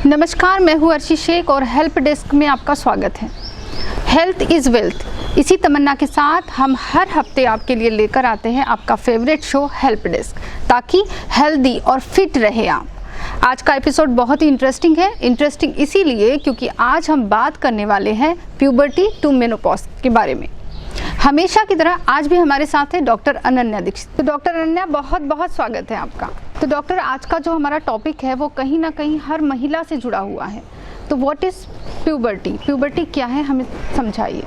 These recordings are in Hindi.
नमस्कार, मैं हूँ अर्शी शेख और हेल्प डेस्क में आपका स्वागत है। हेल्थ इज़ वेल्थ, इसी तमन्ना के साथ हम हर हफ्ते आपके लिए लेकर आते हैं आपका फेवरेट शो हेल्प डेस्क, ताकि हेल्दी और फिट रहे आप। आज का एपिसोड बहुत ही इंटरेस्टिंग है। इंटरेस्टिंग इसीलिए क्योंकि आज हम बात करने वाले हैं प्यूबर्टी टू मेनोपॉज के बारे में। हमेशा की तरह आज भी हमारे साथ है डॉक्टर अनन्या दीक्षित। तो डॉक्टर अनन्या, बहुत बहुत स्वागत है आपका। तो डॉक्टर, आज का जो हमारा टॉपिक है वो कहीं ना कहीं हर महिला से जुड़ा हुआ है। तो व्हाट इज़ प्यूबर्टी? प्यूबर्टी क्या है, हमें समझाइए।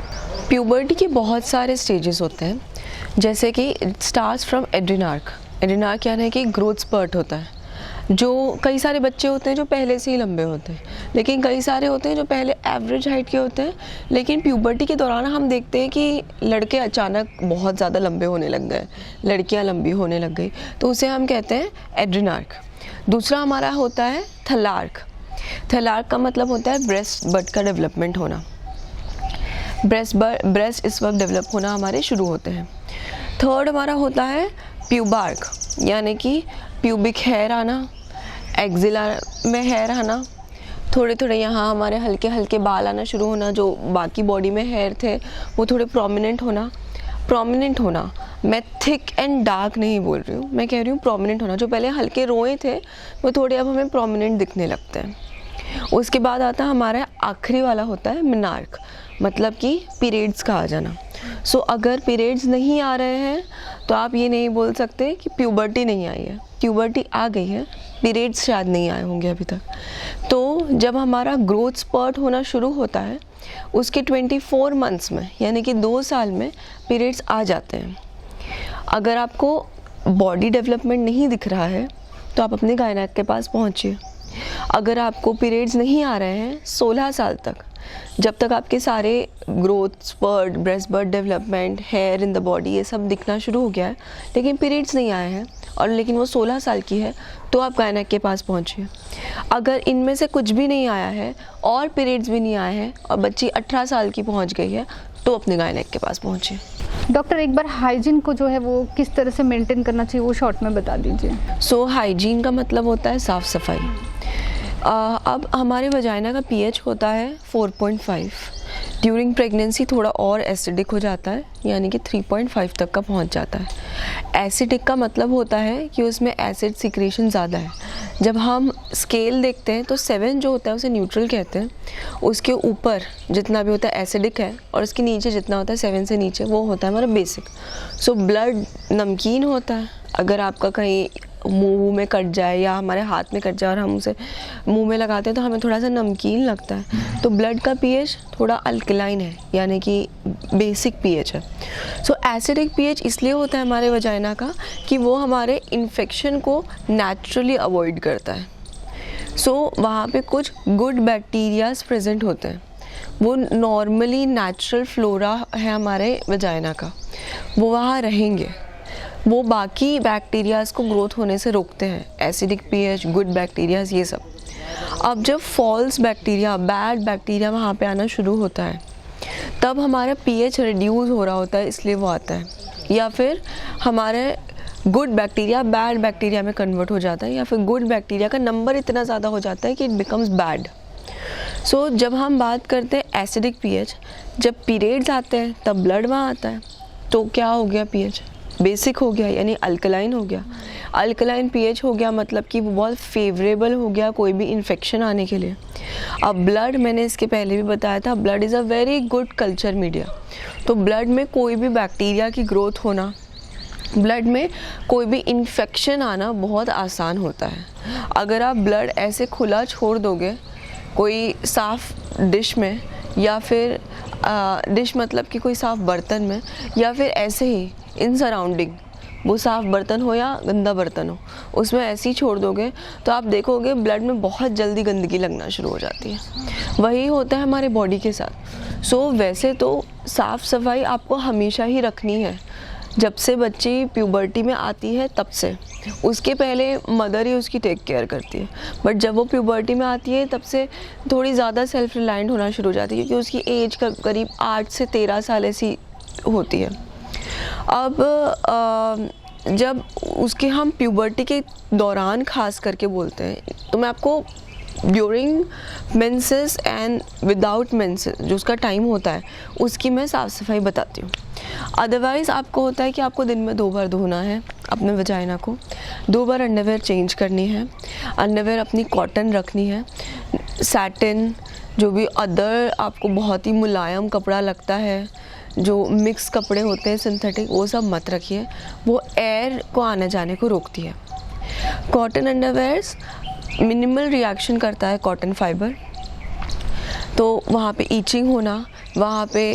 प्यूबर्टी के बहुत सारे स्टेजेस होते हैं, जैसे कि इट स्टार्ट्स फ्रॉम एड्रीनार्क। एड्रीनार्क यानी कि ग्रोथ स्पर्ट होता है। जो कई सारे बच्चे होते हैं जो पहले से ही लंबे होते हैं, लेकिन कई सारे होते हैं जो पहले एवरेज हाइट के होते हैं, लेकिन प्यूबर्टी के दौरान हम देखते हैं कि लड़के अचानक बहुत ज़्यादा लंबे होने लग गए, लड़कियां लंबी होने लग गई, तो उसे हम कहते हैं एड्रीनार्क। दूसरा हमारा होता है थैलार्क। थैलार्क का मतलब होता है ब्रेस्ट बड का डेवलपमेंट होना। ब्रेस्ट इस वक्त डेवलप होना हमारे शुरू होते हैं। थर्ड हमारा होता है प्यूबार्क, यानी कि प्यूबिक हेयर आना, एक्जिला में हेयर आना, थोड़े थोड़े यहाँ हमारे हल्के हल्के बाल आना शुरू होना, जो बाकी बॉडी में हेयर थे वो थोड़े प्रोमिनेंट होना। मैं थिक एंड डार्क नहीं बोल रही हूँ, मैं कह रही हूँ प्रोमिनेंट होना। जो पहले हल्के रोए थे वो थोड़े अब हमें प्रोमिनेंट दिखने लगते हैं। उसके बाद आता हमारा आखिरी वाला होता है मेनार्क, मतलब कि पीरियड्स का आ जाना। सो अगर पीरियड्स नहीं आ रहे हैं तो आप ये नहीं बोल सकते कि प्यूबर्टी नहीं आई है। प्यूबर्टी आ गई है, पीरियड्स शायद नहीं आए होंगे अभी तक। तो जब हमारा ग्रोथ स्पर्ट होना शुरू होता है उसके 24 मंथ्स में, यानी कि 2 साल में पीरियड्स आ जाते हैं। अगर आपको बॉडी डेवलपमेंट नहीं दिख रहा है तो आप अपने गायनेक के पास पहुँचिए। अगर आपको पीरियड्स नहीं आ रहे हैं 16 साल तक, जब तक आपके सारे growth spurt, breast bud development, hair in the body, ये सब दिखना शुरू हो गया है, लेकिन पीरियड्स नहीं आए हैं और लेकिन वो 16 साल की है, तो आप गायनेक के पास पहुंचिए। अगर इनमें से कुछ भी नहीं आया है और पीरियड्स भी नहीं आए हैं और बच्ची 18 साल की पहुंच गई है, तो अपने गायनेक के पास पहुंचिए। डॉक्टर, एक बार हाइजीन को जो है वो किस तरह से मेंटेन करना चाहिए वो शॉर्ट में बता दीजिए। सो हाइजीन का मतलब होता है साफ़ सफाई। अब हमारे वजाइना का पीएच होता है 4.5। ड्यूरिंग प्रेगनेंसी थोड़ा और एसिडिक हो जाता है, यानी कि 3.5 तक का पहुंच जाता है। एसिडिक का मतलब होता है कि उसमें एसिड सिक्रेशन ज़्यादा है। जब हम स्केल देखते हैं तो 7 जो होता है उसे न्यूट्रल कहते हैं। उसके ऊपर जितना भी होता है एसिडिक है और उसके नीचे जितना होता है 7 से नीचे वो होता है हमारा बेसिक। सो ब्लड नमकीन होता है। अगर आपका कहीं मुंह में कट जाए या हमारे हाथ में कट जाए और हम उसे मुंह में लगाते हैं तो हमें थोड़ा सा नमकीन लगता है, तो ब्लड का पीएच थोड़ा अल्कलाइन है, यानी कि बेसिक पीएच है। सो एसिडिक पीएच इसलिए होता है हमारे वजाइना का कि वो हमारे इन्फेक्शन को नेचुरली अवॉइड करता है। सो वहाँ पे कुछ गुड बैक्टीरियाज प्रेजेंट होते हैं। वो नॉर्मली नेचुरल फ्लोरा है हमारे वजाइना का, वो वहाँ रहेंगे। वो बाकी बैक्टीरियाज़ को ग्रोथ होने से रोकते हैं। एसिडिक पीएच, गुड बैक्टीरियाज़, ये सब। अब जब फॉल्स बैक्टीरिया, बैड बैक्टीरिया वहाँ पे आना शुरू होता है, तब हमारा पीएच रिड्यूस हो रहा होता है, इसलिए वो आता है। या फिर हमारे गुड बैक्टीरिया बैड बैक्टीरिया में कन्वर्ट हो जाता है, या फिर गुड बैक्टीरिया का नंबर इतना ज़्यादा हो जाता है कि इट बिकम्स बैड। सो जब हम बात करते हैं एसिडिक पीएच, जब पीरियड्स आते हैं तब ब्लड वहाँ आता है, तो क्या हो गया? पीएच बेसिक हो गया, यानी अल्कलाइन हो गया। अल्कलाइन पीएच हो गया मतलब कि वो बहुत फेवरेबल हो गया कोई भी इन्फेक्शन आने के लिए। अब ब्लड, मैंने इसके पहले भी बताया था, blood is a very good culture media. तो ब्लड में कोई भी बैक्टीरिया की ग्रोथ होना, ब्लड में कोई भी इन्फेक्शन आना बहुत आसान होता है। अगर आप ब्लड ऐसे खुला छोड़ दोगे कोई साफ़ डिश में, या फिर डिश मतलब कि कोई साफ़ बर्तन में, या फिर ऐसे ही इन सराउंडिंग, वो साफ़ बर्तन हो या गंदा बर्तन हो, उसमें ऐसे ही छोड़ दोगे तो आप देखोगे ब्लड में बहुत जल्दी गंदगी लगना शुरू हो जाती है। वही होता है हमारे बॉडी के साथ। सो वैसे तो साफ़ सफाई आपको हमेशा ही रखनी है, जब से बच्ची प्यूबर्टी में आती है तब से। उसके पहले मदर ही उसकी टेक केयर करती है, बट जब वो प्यूबर्टी में आती है तब से थोड़ी ज़्यादा सेल्फ रिलायंट होना शुरू हो जाती है, क्योंकि उसकी एज का करीब 8 से 13 साल ऐसी होती है। अब जब उसके हम प्यूबर्टी के दौरान ख़ास करके बोलते हैं, तो मैं आपको during menses and without menses जो उसका टाइम होता है उसकी मैं साफ़ सफाई बताती हूँ। अदरवाइज़ आपको होता है कि आपको दिन में 2 बार धोना है अपने वजाइना को, 2 बार अंडरवेयर चेंज करनी है, अंडरवेयर अपनी कॉटन रखनी है, सैटिन जो भी अदर आपको बहुत ही मुलायम कपड़ा लगता है, जो मिक्स कपड़े होते हैं सिंथेटिक, वो सब मत रखिए, वो एयर को आने जाने को रोकती है। कॉटन अंडरवेयर्स मिनिमल रिएक्शन करता है कॉटन फाइबर, तो वहाँ पे ईचिंग होना, वहाँ पे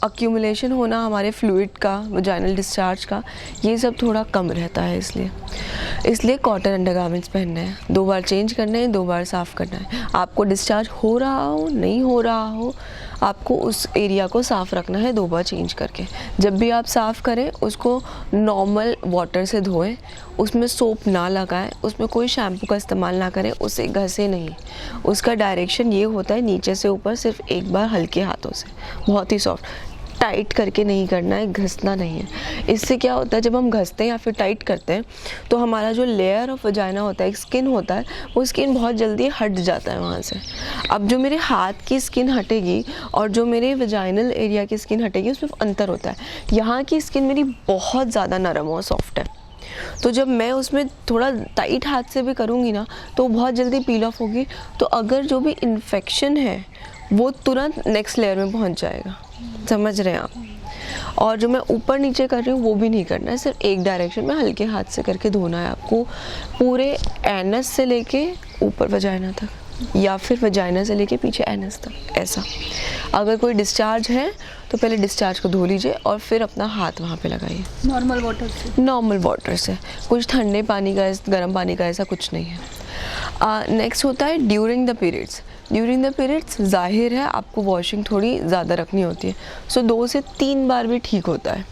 अक्यूमुलेशन होना हमारे फ्लूइड का, वजाइनल डिस्चार्ज का, ये सब थोड़ा कम रहता है। इसलिए कॉटन अंडरगारमेंट्स पहनने हैं, 2 बार चेंज करने हैं, 2 बार साफ़ करना है। आपको डिस्चार्ज हो रहा हो नहीं हो रहा हो, आपको उस एरिया को साफ़ रखना है 2 बार चेंज करके। जब भी आप साफ़ करें उसको नॉर्मल वाटर से धोएं, उसमें सोप ना लगाएं, उसमें कोई शैम्पू का इस्तेमाल ना करें, उसे घसें नहीं। उसका डायरेक्शन ये होता है नीचे से ऊपर, सिर्फ एक बार हल्के हाथों से, बहुत ही सॉफ्ट, टाइट करके नहीं करना है, घसना नहीं है। इससे क्या होता है, जब हम घसते हैं या फिर टाइट करते हैं तो हमारा जो लेयर ऑफ वजाइना होता है, एक स्किन होता है, वो स्किन बहुत जल्दी हट जाता है वहाँ से। अब जो मेरे हाथ की स्किन हटेगी और जो मेरे वजाइनल एरिया की स्किन हटेगी उसमें अंतर होता है। यहाँ की स्किन मेरी बहुत ज़्यादा नरम और सॉफ्ट है, तो जब मैं उसमें थोड़ा टाइट हाथ से भी करूँगी ना तो बहुत जल्दी पील ऑफ होगी, तो अगर जो भी इन्फेक्शन है वो तुरंत नेक्स्ट लेयर में पहुँच जाएगा। समझ रहे हैं आप? और जो मैं ऊपर नीचे कर रही हूँ वो भी नहीं करना है, सिर्फ एक डायरेक्शन में हल्के हाथ से करके धोना है आपको, पूरे एनस से लेके ऊपर वजाइना तक, या फिर वजाइना से लेके पीछे एनस तक, ऐसा। अगर कोई डिस्चार्ज है तो पहले डिस्चार्ज को धो लीजिए और फिर अपना हाथ वहाँ पे लगाइए नॉर्मल वाटर से। नॉर्मल वाटर से, कुछ ठंडे पानी का, गर्म पानी का ऐसा कुछ नहीं है। नेक्स्ट होता है during the periods. During the periods जाहिर है आपको वॉशिंग थोड़ी ज़्यादा रखनी होती है, सो 2 से 3 बार भी ठीक होता है।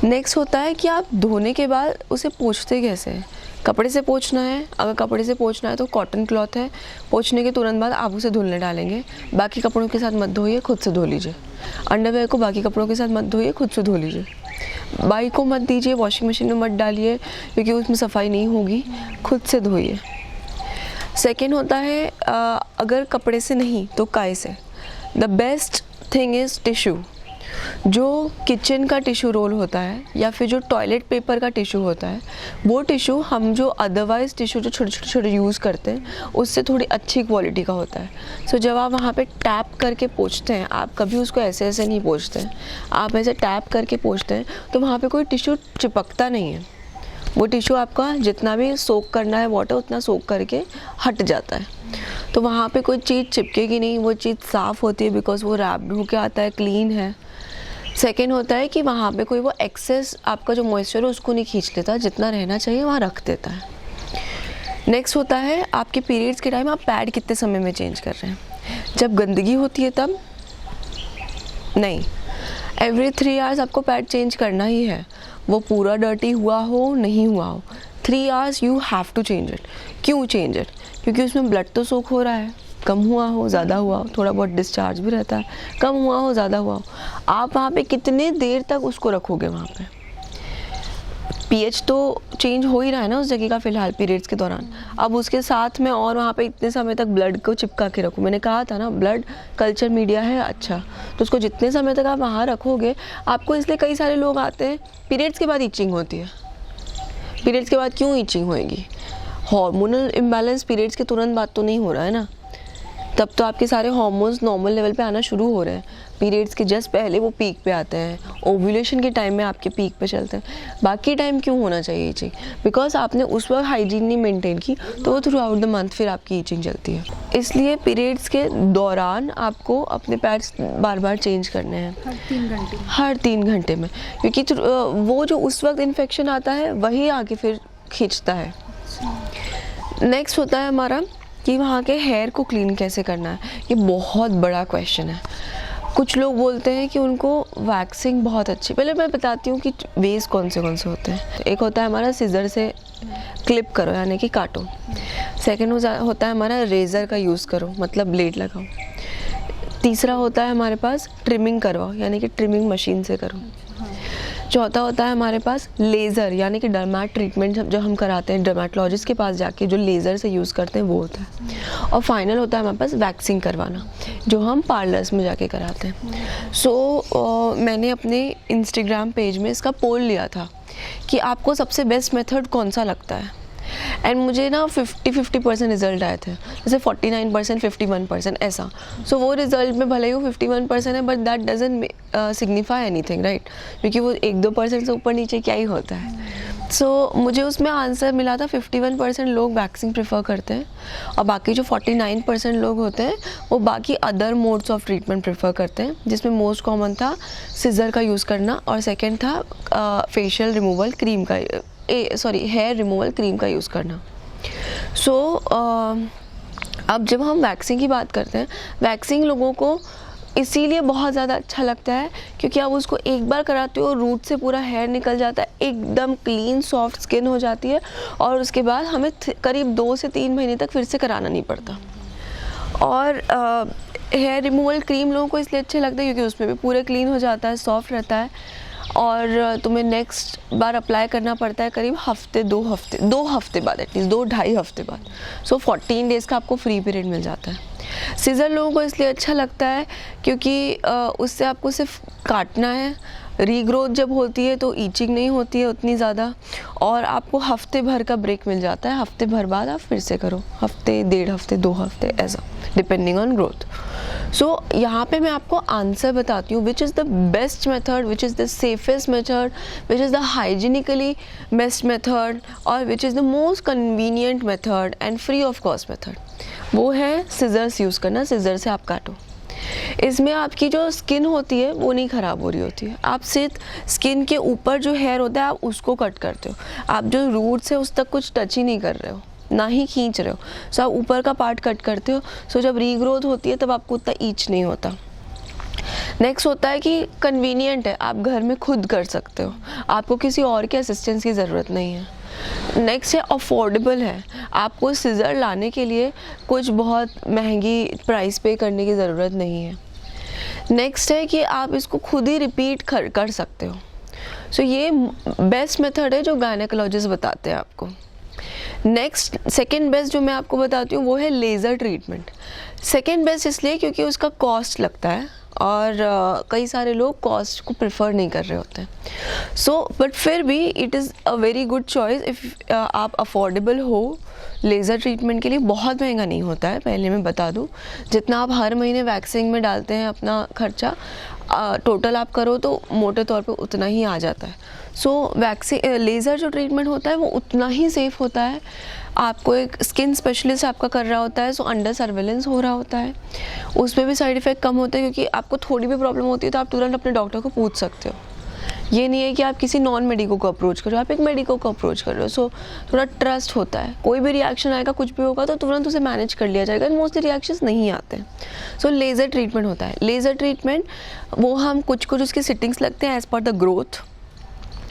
नेक्स्ट होता है कि आप धोने के बाद उसे पोंछते कैसे हैं। कपड़े से पोंछना है, अगर कपड़े से पोंछना है तो कॉटन क्लॉथ है, पोंछने के तुरंत बाद आप उसे धुलने डालेंगे, बाकी कपड़ों के साथ मत धोइए, खुद से धो लीजिए। अंडरवेयर को बाकी कपड़ों के साथ मत धोइए, खुद से धो लीजिए। बाइक को मत दीजिए, वॉशिंग मशीन में मत डालिए क्योंकि उसमें सफाई नहीं होगी, खुद से धोइए। सेकेंड होता है अगर कपड़े से नहीं तो काई से। The best thing is tissue. जो किचन का टिश्यू रोल होता है या फिर जो टॉयलेट पेपर का टिश्यू होता है, वो टिश्यू हम जो अदरवाइज़ टिश्यू जो छोटे छोटे यूज़ करते हैं उससे थोड़ी अच्छी क्वालिटी का होता है। सो जब आप वहाँ पे टैप करके पोंछते हैं, आप कभी उसको ऐसे ऐसे नहीं पोंछते हैं, आप ऐसे टैप करके पोंछते हैं तो वहाँ पे कोई टिश्यू चिपकता नहीं है। वो टिश्यू आपका जितना भी सोक करना है वाटर उतना सोक करके हट जाता है, तो वहाँ पे कोई चीज़ चिपकेगी नहीं, वो चीज़ साफ़ होती है बिकॉज वो रैप्ड होके आता है, क्लीन है। सेकेंड होता है कि वहाँ पे कोई वो एक्सेस आपका जो मॉइस्चर है उसको नहीं खींच लेता, जितना रहना चाहिए वहाँ रख देता है। नेक्स्ट होता है आपके पीरियड्स के टाइम आप पैड कितने समय में चेंज कर रहे हैं। जब गंदगी होती है तब नहीं, एवरी 3 आवर्स आपको पैड चेंज करना ही है, वो पूरा डर्टी हुआ हो नहीं हुआ हो, 3 hours you have to change it. क्यों चेंज इट? क्योंकि उसमें ब्लड तो सोक हो रहा है, कम हुआ हो ज़्यादा हुआ हो, थोड़ा बहुत डिस्चार्ज भी रहता है, कम हुआ हो ज़्यादा हुआ हो, आप वहाँ पे कितने देर तक उसको रखोगे। वहाँ पे पीएच तो चेंज हो ही रहा है ना उस जगह का फ़िलहाल पीरियड्स के दौरान, अब उसके साथ में और वहाँ पे इतने समय तक ब्लड को चिपका के रखो। मैंने कहा था ना ब्लड कल्चर मीडिया है अच्छा, तो उसको जितने समय तक आप वहाँ रखोगे आपको, इसलिए कई सारे लोग आते हैं पीरियड्स के बाद ईचिंग होती है। पीरियड्स के बाद क्यों ईचिंग होएगी? हार्मोनल इम्बैलेंस पीरियड्स के तुरंत बाद तो नहीं हो रहा है ना, तब तो आपके सारे हार्मोन्स नॉर्मल लेवल पे आना शुरू हो रहे हैं। पीरियड्स के जस्ट पहले वो पीक पे आते हैं, ओव्यूलेशन के टाइम में आपके पीक पे चलते हैं। बाकी टाइम क्यों होना चाहिए ईचिंग? बिकॉज आपने उस वक्त हाइजीन नहीं मेंटेन की, तो वो थ्रू आउट द मंथ फिर आपकी ईचिंग चलती है। इसलिए पीरियड्स के दौरान आपको अपने पैड्स बार बार चेंज करने हैं हर 3 घंटे में, क्योंकि वो जो उस वक्त इन्फेक्शन आता है वही आगे फिर खींचता है। नेक्स्ट होता है हमारा कि वहाँ के हेयर को क्लीन कैसे करना है। ये बहुत बड़ा क्वेश्चन है। कुछ लोग बोलते हैं कि उनको वैक्सिंग बहुत अच्छी, पहले मैं बताती हूँ कि वेज कौन से होते हैं। एक होता है हमारा सीजर से क्लिप करो यानी कि काटो, सेकेंड होता है हमारा रेज़र का यूज़ करो मतलब ब्लेड लगाओ, तीसरा होता है हमारे पास ट्रिमिंग करवाओ यानी कि ट्रिमिंग मशीन से करो, चौथा होता है हमारे पास लेज़र, यानी कि डर्मेट ट्रीटमेंट जो हम कराते हैं डर्मेटोलॉजिस्ट के पास जाके, जो लेज़र से यूज़ करते हैं वो होता है। और फाइनल होता है हमारे पास वैक्सिंग करवाना, जो हम पार्लर्स में जाके कराते हैं। सो मैंने अपने इंस्टाग्राम पेज में इसका पोल लिया था कि आपको सबसे बेस्ट मेथड कौन सा लगता है, एंड मुझे ना 50% रिजल्ट आए थे, जैसे 49%, 51% ऐसा। सो वो रिजल्ट में भले ही वो 51% है, but that doesn't signify anything, right, क्योंकि वो 1-2% से ऊपर नीचे क्या ही होता है। सो मुझे उसमें आंसर मिला था 51% लोग वैक्सिंग प्रेफर करते हैं, और बाकी जो 49% लोग होते हैं वो बाकी other modes of treatment prefer करते हैं, जिसमें मोस्ट कॉमन था सिजर का यूज़ करना, और सेकेंड था फेशियल रिमूवल क्रीम का हेयर रिमूवल क्रीम का यूज़ करना। सो अब जब हम वैक्सिंग की बात करते हैं, वैक्सिंग लोगों को इसीलिए बहुत ज़्यादा अच्छा लगता है क्योंकि आप उसको एक बार कराते हो, रूट से पूरा हेयर निकल जाता है, एकदम क्लीन सॉफ्ट स्किन हो जाती है, और उसके बाद हमें करीब 2 से 3 महीने तक फिर से कराना नहीं पड़ता। और हेयर रिमूवल क्रीम लोगों को इसलिए अच्छे लगता है क्योंकि उसमें भी पूरे क्लीन हो जाता है, सॉफ्ट रहता है, और तुम्हें नेक्स्ट बार अप्लाई करना पड़ता है करीब दो हफ्ते बाद, एटलीस्ट 2-2.5 हफ्ते बाद। सो 14 डेज़ का आपको फ्री पीरियड मिल जाता है। सीज़र लोगों को इसलिए अच्छा लगता है क्योंकि उससे आपको सिर्फ काटना है, रीग्रोथ जब होती है तो ईचिंग नहीं होती है उतनी ज़्यादा, और आपको हफ्ते भर का ब्रेक मिल जाता है। हफ्ते भर बाद आप फिर से करो, हफ्ते, 1.5 हफ्ते, 2 हफ्ते, ऐसा डिपेंडिंग ऑन ग्रोथ। सो यहाँ पे मैं आपको आंसर बताती हूँ which is the best method, which is the safest method, which is the hygienically best method, और which is the most convenient method and free of cost method. वो है सिजर्स यूज़ करना। सिजर से आप काटो, इसमें आपकी जो स्किन होती है वो नहीं ख़राब हो रही होती है, आप सिर्फ स्किन के ऊपर जो हेयर होता है आप उसको कट करते हो, आप जो रूट से उस तक कुछ टच ही नहीं कर रहे हो, ना ही खींच रहे हो। सो आप ऊपर का पार्ट कट करते हो। सो जब रीग्रोथ होती है तब आपको उतना ईच नहीं होता। नेक्स्ट होता है कि कन्वीनियंट है, आप घर में खुद कर सकते हो, आपको किसी और के असिस्टेंस की ज़रूरत नहीं है। नेक्स्ट है अफोर्डेबल है, आपको सिज़र लाने के लिए कुछ बहुत महंगी प्राइस पे करने की ज़रूरत नहीं है। नेक्स्ट है कि आप इसको खुद ही रिपीट कर सकते हो। सो ये बेस्ट मेथड है जो गायनेकोलॉजिस्ट बताते हैं आपको। नेक्स्ट सेकेंड बेस्ट जो मैं आपको बताती हूँ वो है लेज़र ट्रीटमेंट। सेकेंड बेस्ट इसलिए क्योंकि उसका कॉस्ट लगता है, और कई सारे लोग कॉस्ट को प्रेफर नहीं कर रहे होते हैं। सो बट फिर भी it is a very good choice if आप अफोर्डेबल हो। लेज़र ट्रीटमेंट के लिए बहुत महंगा नहीं होता है, पहले मैं बता दूं। जितना आप हर महीने वैक्सिंग में डालते हैं अपना खर्चा, टोटल आप करो तो मोटे तौर पे उतना ही आ जाता है। सो लेज़र जो ट्रीटमेंट होता है वो उतना ही सेफ़ होता है। आपको एक स्किन स्पेशलिस्ट आपका कर रहा होता है, सो अंडर सर्वेलेंस हो रहा होता है, उसमें भी साइड इफ़ेक्ट कम होता है क्योंकि आपको थोड़ी भी प्रॉब्लम होती है तो आप तुरंत अपने डॉक्टर को पूछ सकते हो। ये नहीं है कि आप किसी नॉन मेडिको को अप्रोच कर रहे हो, आप एक मेडिको को अप्रोच कर रहे हो। सो थोड़ा ट्रस्ट होता है, कोई भी रिएक्शन आएगा, कुछ भी होगा तो तुरंत उसे मैनेज कर लिया जाएगा। मोस्टली रिएक्शंस नहीं आते हैं। सो लेज़र ट्रीटमेंट होता है। लेज़र ट्रीटमेंट वो हम कुछ उसकी सिटिंग्स लगते हैं एज़ पर द ग्रोथ,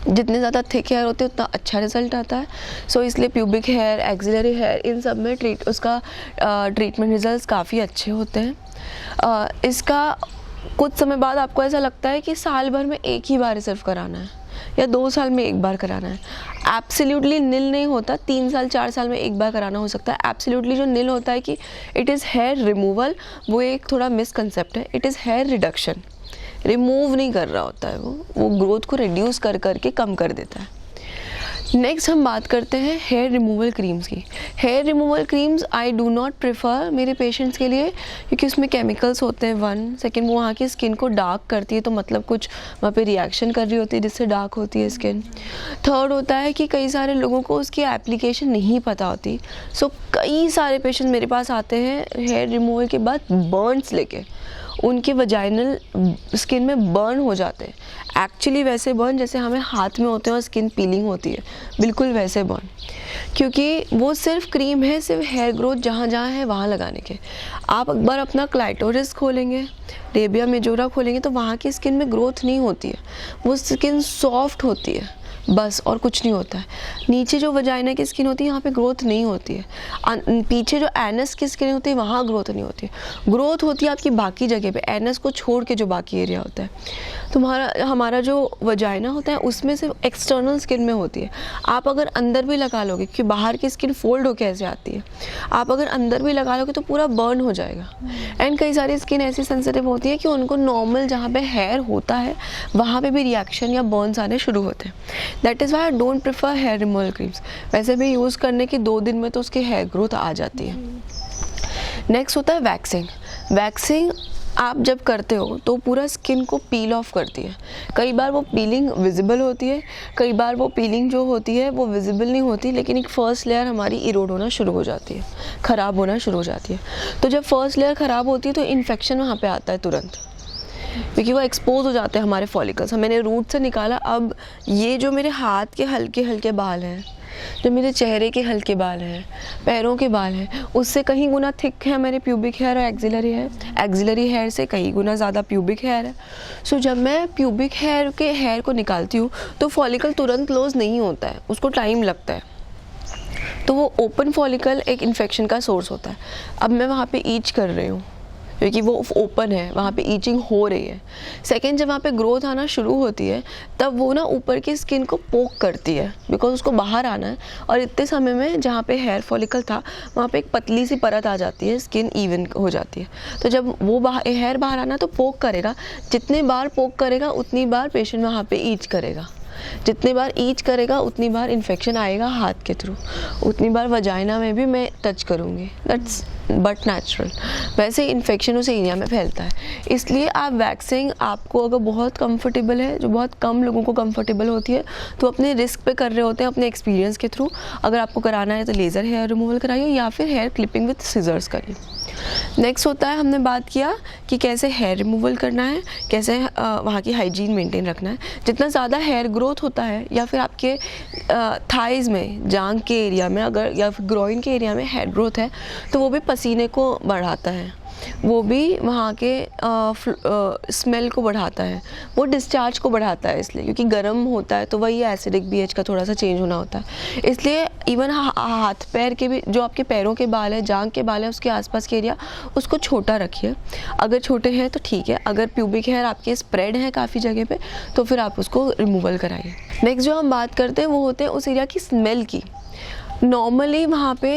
जितने ज़्यादा थिक हेयर होते हैं उतना अच्छा रिजल्ट आता है। सो इसलिए प्यूबिक हेयर, एक्सिलरी हेयर, इन सब में उसका ट्रीटमेंट रिजल्ट्स काफ़ी अच्छे होते हैं। इसका कुछ समय बाद आपको ऐसा लगता है कि साल भर में एक ही बार सिर्फ कराना है या 2 साल में एक बार कराना है। एब्सोल्युटली नील नहीं होता, 3 साल 4 साल में एक बार कराना हो सकता है। एब्सोल्युटली जो नील होता है कि इट इज़ हेयर रिमूवल, वो एक थोड़ा मिसकंसेप्ट है। It is here reduction, remove नहीं कर रहा होता है, वो ग्रोथ को रिड्यूस कर करके कम कर देता है। नेक्स्ट हम बात करते हैं हेयर रिमूवल क्रीम्स की। Hair removal creams I do not prefer मेरे पेशेंट्स के लिए क्योंकि उसमें केमिकल्स होते हैं। 1 सेकेंड वो वहाँ की स्किन को डार्क करती है, तो मतलब कुछ वहाँ पे रिएक्शन कर रही होती है जिससे डार्क होती है स्किन। थर्ड होता है कि कई सारे लोगों को उसकी एप्लीकेशन नहीं पता होती। सो कई सारे पेशेंट मेरे पास आते हैं हेयर रिमूवल के बाद बर्न्स लेके, उनके वजाइनल स्किन में बर्न हो जाते हैं। एक्चुअली वैसे बर्न जैसे हमें हाथ में होते हैं और स्किन पीलिंग होती है, बिल्कुल वैसे बर्न, क्योंकि वो सिर्फ क्रीम है, सिर्फ हेयर ग्रोथ जहाँ जहाँ है वहाँ लगाने के। आप एक बार अपना क्लाइटोरिस खोलेंगे, रेबिया मेजोरा खोलेंगे तो वहाँ की स्किन में ग्रोथ नहीं होती है, वो स्किन सॉफ्ट होती है, बस, और कुछ नहीं होता है। नीचे जो वजाइना की स्किन होती है यहाँ पे ग्रोथ नहीं होती है। पीछे जो एनस की स्किन होती है वहाँ ग्रोथ नहीं होती है। ग्रोथ होती है आपकी बाकी जगह पे, एनस को छोड़ के जो बाकी एरिया होता है। तो हमारा जो वजाइना होता है उसमें सिर्फ एक्सटर्नल स्किन में होती है। आप अगर अंदर भी लगा लोगे, क्योंकि बाहर की स्किन फोल्ड होकर ऐसे आती है, आप अगर अंदर भी लगा लोगे तो पूरा बर्न हो जाएगा। एंड कई सारी स्किन ऐसी सेंसिटिव होती है कि उनको नॉर्मल जहाँ पे हेयर होता है वहाँ पे भी रिएक्शन या बर्न्स आने शुरू होते हैं। That is why I don't prefer hair removal creams. वैसे भी यूज़ करने के 2 दिन में तो उसकी हेयर ग्रोथ आ जाती है। नेक्स्ट होता है वैक्सिंग। वैक्सिंग आप जब करते हो तो पूरा स्किन को पील ऑफ करती है। कई बार वो पीलिंग विजिबल होती है, कई बार वो पीलिंग जो होती है वो विजिबल नहीं होती, लेकिन एक फ़र्स्ट लेयर हमारी इरोड होना शुरू हो जाती है, ख़राब होना शुरू हो जाती है। तो जब फर्स्ट लेयर ख़राब होती है तो इन्फेक्शन वहाँ पे आता है तुरंत, क्योंकि वो एक्सपोज हो जाते हैं हमारे फॉलिकल्स। मैंने रूट से निकाला। अब ये जो मेरे हाथ के हल्के हल्के बाल हैं, जो मेरे चेहरे के हल्के बाल हैं, पैरों के बाल हैं, उससे कहीं गुना थिक है मेरे प्यूबिक हेयर और एक्सिलरी हेयर। एक्सिलरी हेयर से कहीं गुना ज़्यादा प्यूबिक हेयर है। सो जब मैं प्यूबिक हेयर को निकालती हूँ तो फॉलिकल तुरंत क्लोज नहीं होता है, उसको टाइम लगता है। तो वो ओपन फॉलिकल एक इन्फेक्शन का सोर्स होता है। अब मैं वहाँ पे ईच कर रही हूँ क्योंकि वो ओपन है, वहाँ पे ईचिंग हो रही है। सेकेंड, जब वहाँ पे ग्रोथ आना शुरू होती है तब वो ना ऊपर की स्किन को पोक करती है, बिकॉज उसको बाहर आना है। और इतने समय में जहाँ पे हेयर फॉलिकल था वहाँ पे एक पतली सी परत आ जाती है, स्किन इवन हो जाती है। तो जब वो हेयर बाहर आना तो पोक करेगा। जितने बार पोक करेगा उतनी बार पेशेंट वहाँ पे ईच करेगा। जितनी बार ईच करेगा उतनी बार इन्फेक्शन आएगा हाथ के थ्रू, उतनी बार वजाइना में भी मैं टच करूँगी। That's but natural. वैसे इन्फेक्शन उस एरिया में फैलता है। इसलिए आप वैक्सिंग आपको अगर बहुत कंफर्टेबल है, जो बहुत कम लोगों को कंफर्टेबल होती है, तो अपने रिस्क पे कर रहे होते हैं अपने एक्सपीरियंस के थ्रू। अगर आपको कराना है तो लेज़र हेयर रिमूवल कराइए या फिर हेयर क्लिपिंग विद सिजर्स करिए। नेक्स्ट होता है, हमने बात किया कि कैसे हेयर रिमूवल करना है, कैसे वहाँ की हाइजीन मेंटेन रखना है। जितना ज़्यादा हेयर ग्रोथ होता है या फिर आपके थाइज़ में, जांघ के एरिया में अगर या फिर ग्रोइन के एरिया में हेयर ग्रोथ है तो वो भी पसीने को बढ़ाता है, वो भी वहाँ के स्मेल को बढ़ाता है, वो डिस्चार्ज को बढ़ाता है। इसलिए क्योंकि गर्म होता है तो वही एसिडिक बीएच का थोड़ा सा चेंज होना होता है। इसलिए इवन हाथ पैर के भी, जो आपके पैरों के बाल है, जांघ के बाल है, उसके आसपास के एरिया उसको छोटा रखिए। अगर छोटे हैं तो ठीक है, अगर प्यूबिक हेयर आपके स्प्रेड है काफ़ी जगह पे तो फिर आप उसको रिमूवल कराइए। नेक्स्ट जो हम बात करते हैं वो होते हैं उस एरिया की स्मेल की। नॉर्मली वहाँ पे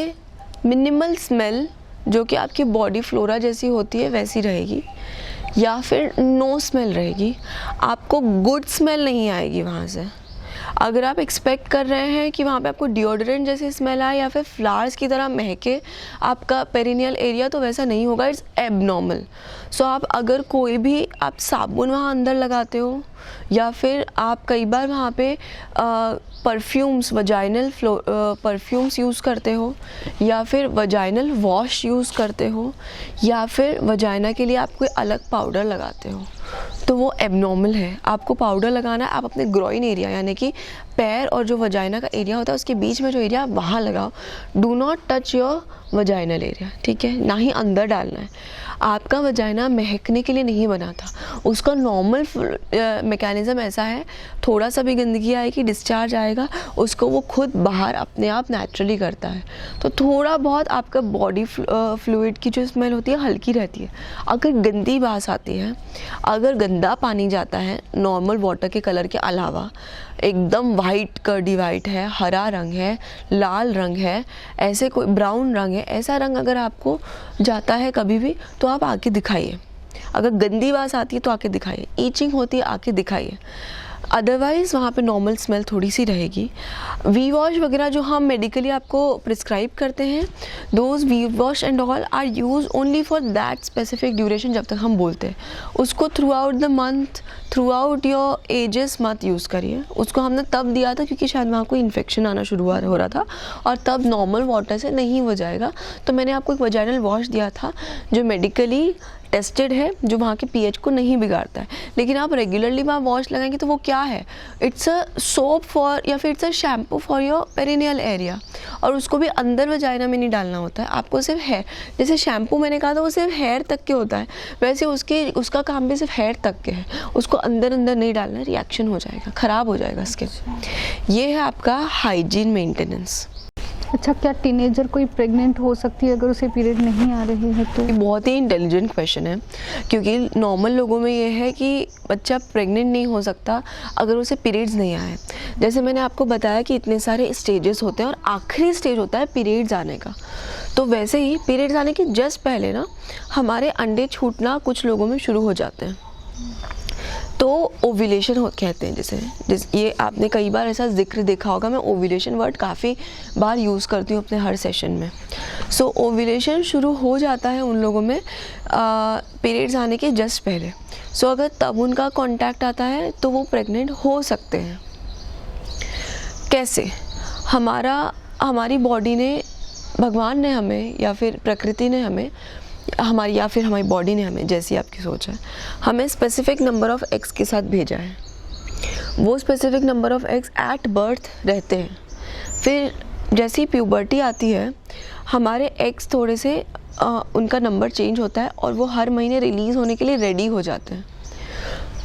मिनिमल स्मेल जो कि आपकी बॉडी फ्लोरा जैसी होती है वैसी रहेगी, या फिर नो स्मेल रहेगी। आपको गुड स्मेल नहीं आएगी वहाँ से। अगर आप एक्सपेक्ट कर रहे हैं कि वहाँ पे आपको डिओड्रेंट जैसी स्मेल आए या फिर फ्लावर्स की तरह महके आपका पेरिनियल एरिया, तो वैसा नहीं होगा। It's abnormal. सो आप अगर कोई भी आप साबुन वहाँ अंदर लगाते हो या फिर आप कई बार वहाँ पे परफ्यूम्स, वजाइनल परफ्यूम्स यूज़ करते हो या फिर वजाइनल वॉश यूज़ करते हो या फिर वजाइना के लिए आप कोई अलग पाउडर लगाते हो, तो वो एबनॉर्मल है। आपको पाउडर लगाना है, आप अपने ग्रोइन एरिया यानी कि पैर और जो वजाइना का एरिया होता है उसके बीच में जो एरिया, वहाँ लगाओ। Do not touch your vaginal area, ठीक है, ना ही अंदर डालना है। आपका वजाइना महकने के लिए नहीं बना था। उसका नॉर्मल मैकेनिज़्म ऐसा है, थोड़ा सा भी गंदगी आएगी, डिस्चार्ज आएगा, उसको वो खुद बाहर अपने आप नेचुरली करता है। तो थोड़ा बहुत आपका बॉडी फ्लूइड की जो स्मेल होती है हल्की रहती है। अगर गंदी बास आती है, अगर गंदा पानी जाता है नॉर्मल वाटर के कलर के अलावा, एकदम वाइट कर्डी वाइट है, हरा रंग है, लाल रंग है, ऐसे कोई ब्राउन रंग है, ऐसा रंग अगर आपको जाता है कभी भी तो आप आके दिखाइए। अगर गंदी बास आती है तो आके दिखाइए, ईचिंग होती है आके दिखाइए। अदरवाइज़ वहाँ पे नॉर्मल स्मेल थोड़ी सी रहेगी। वी वॉश वगैरह जो हम मेडिकली आपको प्रिस्क्राइब करते हैं, those we wash and all are use only for that specific duration, जब तक हम बोलते हैं। उसको throughout the month, throughout your ages मत यूज़ करिए। उसको हमने तब दिया था क्योंकि शायद वहाँ कोई इन्फेक्शन आना शुरू हो रहा था और तब नॉर्मल वाटर से नहीं हो जाएगा, तो मैंने आपको एक वजाइनल वॉश दिया था जो मेडिकली टेस्टेड है, जो वहाँ के पीएच को नहीं बिगाड़ता है। लेकिन आप रेगुलरली वहाँ वॉश लगाएंगे तो वो क्या है, इट्स अ सोप फॉर या फिर it's a shampoo for your perineal area, और उसको भी अंदर वजाइना में नहीं डालना होता है आपको, सिर्फ हेयर, जैसे शैम्पू मैंने कहा था वो सिर्फ हेयर तक के होता है, वैसे उसका काम भी सिर्फ हेयर तक के है, उसको अंदर नहीं डालना, रिएक्शन हो जाएगा, ख़राब हो जाएगा स्किन। ये है आपका हाइजीन मेंटेनेंस। अच्छा, क्या टीनेजर कोई प्रेग्नेंट हो सकती है अगर उसे पीरियड नहीं आ रहे हैं तो? ये बहुत ही इंटेलिजेंट क्वेश्चन है, क्योंकि नॉर्मल लोगों में ये है कि बच्चा प्रेग्नेंट नहीं हो सकता अगर उसे पीरियड्स नहीं आए। जैसे मैंने आपको बताया कि इतने सारे स्टेजेस होते हैं और आखिरी स्टेज होता है पीरियड्स आने का, तो वैसे ही पीरियड्स आने के जस्ट पहले ना हमारे अंडे छूटना कुछ लोगों में शुरू हो जाते हैं, तो ओव्यूलेशन कहते हैं जिसे ये आपने कई बार ऐसा जिक्र देखा होगा, मैं ओव्यूलेशन वर्ड काफ़ी बार यूज़ करती हूँ अपने हर सेशन में। सो ओव्यूलेशन शुरू हो जाता है उन लोगों में पीरियड्स आने के जस्ट पहले। सो अगर तब उनका कांटेक्ट आता है तो वो प्रेग्नेंट हो सकते हैं। कैसे? हमारी बॉडी ने, भगवान ने हमें या फिर प्रकृति ने हमें, हमारी बॉडी ने हमें, जैसी आपकी सोच है, हमें स्पेसिफिक नंबर ऑफ़ एग्स के साथ भेजा है। वो specific number of eggs at birth रहते हैं। फिर जैसी प्यूबर्टी आती है हमारे एग्स थोड़े से उनका नंबर चेंज होता है और वो हर महीने रिलीज़ होने के लिए रेडी हो जाते हैं।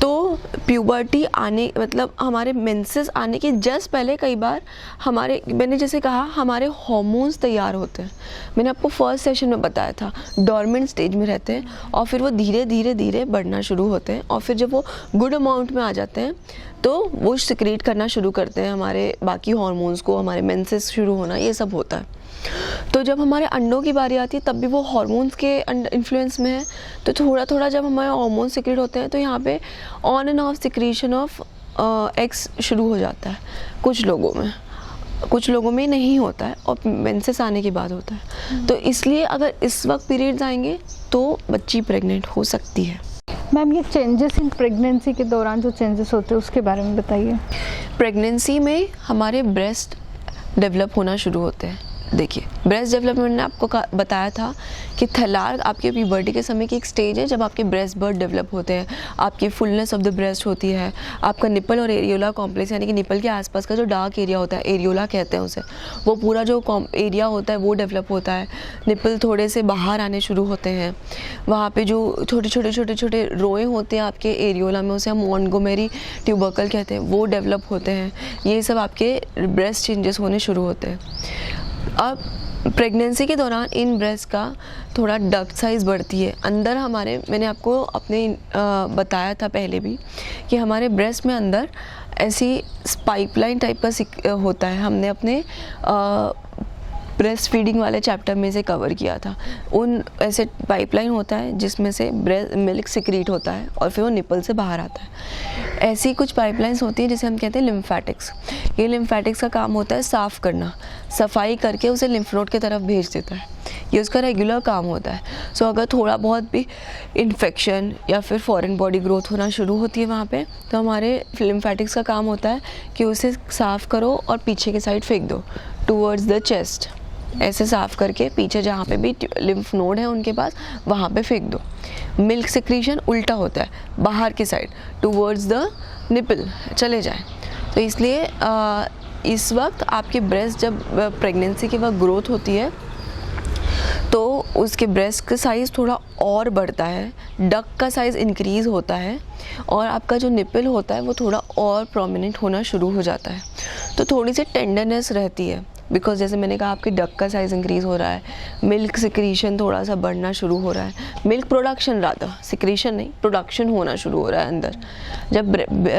तो प्यूबर्टी आने मतलब हमारे मेंसेस आने के जस्ट पहले कई बार मैंने जैसे कहा हमारे हार्मोन्स तैयार होते हैं। मैंने आपको फर्स्ट सेशन में बताया था डॉर्मेंट स्टेज में रहते हैं और फिर वो धीरे धीरे बढ़ना शुरू होते हैं, और फिर जब वो गुड अमाउंट में आ जाते हैं तो वो सिक्रीट करना शुरू करते हैं हमारे बाकी हार्मोन्स को, हमारे मेंसेस शुरू होना, ये सब होता है। तो जब हमारे अंडों की बारी आती है तब भी वो हार्मोन्स के इन्फ्लुएंस में है, तो थोड़ा जब हमारे हार्मोन सिक्रीट होते हैं तो यहाँ पे on end of secretion of eggs शुरू हो जाता है कुछ लोगों में नहीं होता है और मेंसेस आने के बाद होता है। तो इसलिए अगर इस वक्त पीरियड्स आएंगे तो बच्ची प्रेग्नेंट हो सकती है। मैम, ये चेंजेस इन प्रेगनेंसी के दौरान जो चेंजेस होते हैं उसके बारे में बताइए। प्रेगनेंसी में हमारे ब्रेस्ट डेवलप होना शुरू होते हैं। देखिए, ब्रेस्ट डेवलपमेंट ने आपको बताया था कि थैलार्क आपके प्यूबर्टी के समय की एक स्टेज है जब आपके ब्रेस्ट बर्ड डेवलप होते हैं, आपकी फुलनेस ऑफ द ब्रेस्ट होती है, आपका निपल और एरियोला कॉम्प्लेक्स यानी कि निपल के आसपास का जो डार्क एरिया होता है, एरियोला कहते हैं उसे, वो पूरा जो एरिया होता है वो डेवलप होता है। निपल थोड़े से बाहर आने शुरू होते हैं, वहाँ पे जो छोटे रोए होते हैं आपके एरियोला में, उसे हम मोंटगोमेरी ट्यूबरकल कहते हैं, वो डेवलप होते हैं। ये सब आपके ब्रेस्ट चेंजेस होने शुरू होते हैं। अब प्रेगनेंसी के दौरान इन ब्रेस्ट का थोड़ा डक्ट साइज़ बढ़ती है अंदर मैंने आपको अपने बताया था पहले भी कि हमारे ब्रेस्ट में अंदर ऐसी पाइपलाइन टाइप का होता है। हमने अपने ब्रेस्ट फीडिंग वाले चैप्टर में से कवर किया था। उन ऐसे पाइपलाइन होता है जिसमें से मिल्क सिक्रीट होता है और फिर वो निपल से बाहर आता है। ऐसी कुछ पाइपलाइंस होती हैं जिसे हम कहते हैं लिम्फेटिक्स। ये लिम्फेटिक्स का काम होता है साफ़ करना, सफाई करके उसे लिम्फ नोड की तरफ भेज देता है, ये उसका रेगुलर काम होता है। सो अगर थोड़ा बहुत भी इन्फेक्शन या फिर फॉरेन बॉडी ग्रोथ होना शुरू होती है वहाँ पे, तो हमारे लिम्फेटिक्स का काम होता है कि उसे साफ़ करो और पीछे की साइड फेंक दो टूवर्ड्स द चेस्ट। ऐसे साफ़ करके पीछे जहाँ पे भी लिम्फ नोड है उनके पास वहाँ पे फेंक दो। मिल्क सिक्रीशन उल्टा होता है, बाहर की साइड टूवर्ड्स द निपल चले जाए। तो इसलिए इस वक्त आपके ब्रेस्ट जब प्रेगनेंसी के वक्त ग्रोथ होती है तो उसके ब्रेस्ट का साइज़ थोड़ा और बढ़ता है, डक का साइज़ इंक्रीज़ होता है और आपका जो निपल होता है वो थोड़ा और प्रोमिनेंट होना शुरू हो जाता है। तो थोड़ी सी टेंडरनेस रहती है, बिकॉज जैसे मैंने कहा आपके डक का साइज़ इंक्रीज़ हो रहा है, मिल्क सिक्रीशन थोड़ा सा बढ़ना शुरू हो रहा है, मिल्क प्रोडक्शन रादर, सिक्रीशन नहीं प्रोडक्शन होना शुरू हो रहा है अंदर। जब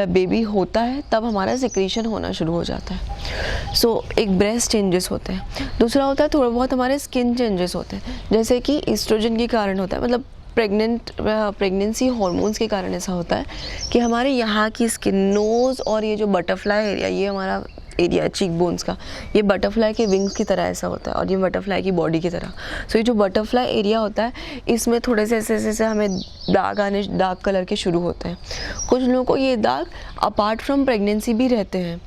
बेबी होता है तब हमारा सिक्रीशन होना शुरू हो जाता है। सो एक ब्रेस्ट चेंजेस होते हैं। दूसरा होता है थोड़ा बहुत हमारे स्किन चेंजेस होते हैं, जैसे कि एस्ट्रोजन के कारण होता है, मतलब प्रेगनेंसी हार्मोन्स के कारण ऐसा होता है कि हमारे यहाँ की स्किन, नोज़ और ये जो बटरफ्लाई एरिया, ये हमारा एरिया चीक बोन्स का, ये बटरफ्लाई के विंग्स की तरह ऐसा होता है और ये बटरफ्लाई की बॉडी की तरह। सो ये जो बटरफ्लाई एरिया होता है इसमें थोड़े से ऐसे हमें दाग आने, डार्क कलर के शुरू होते हैं। कुछ लोगों को ये दाग अपार्ट फ्रॉम प्रेगनेंसी भी रहते हैं,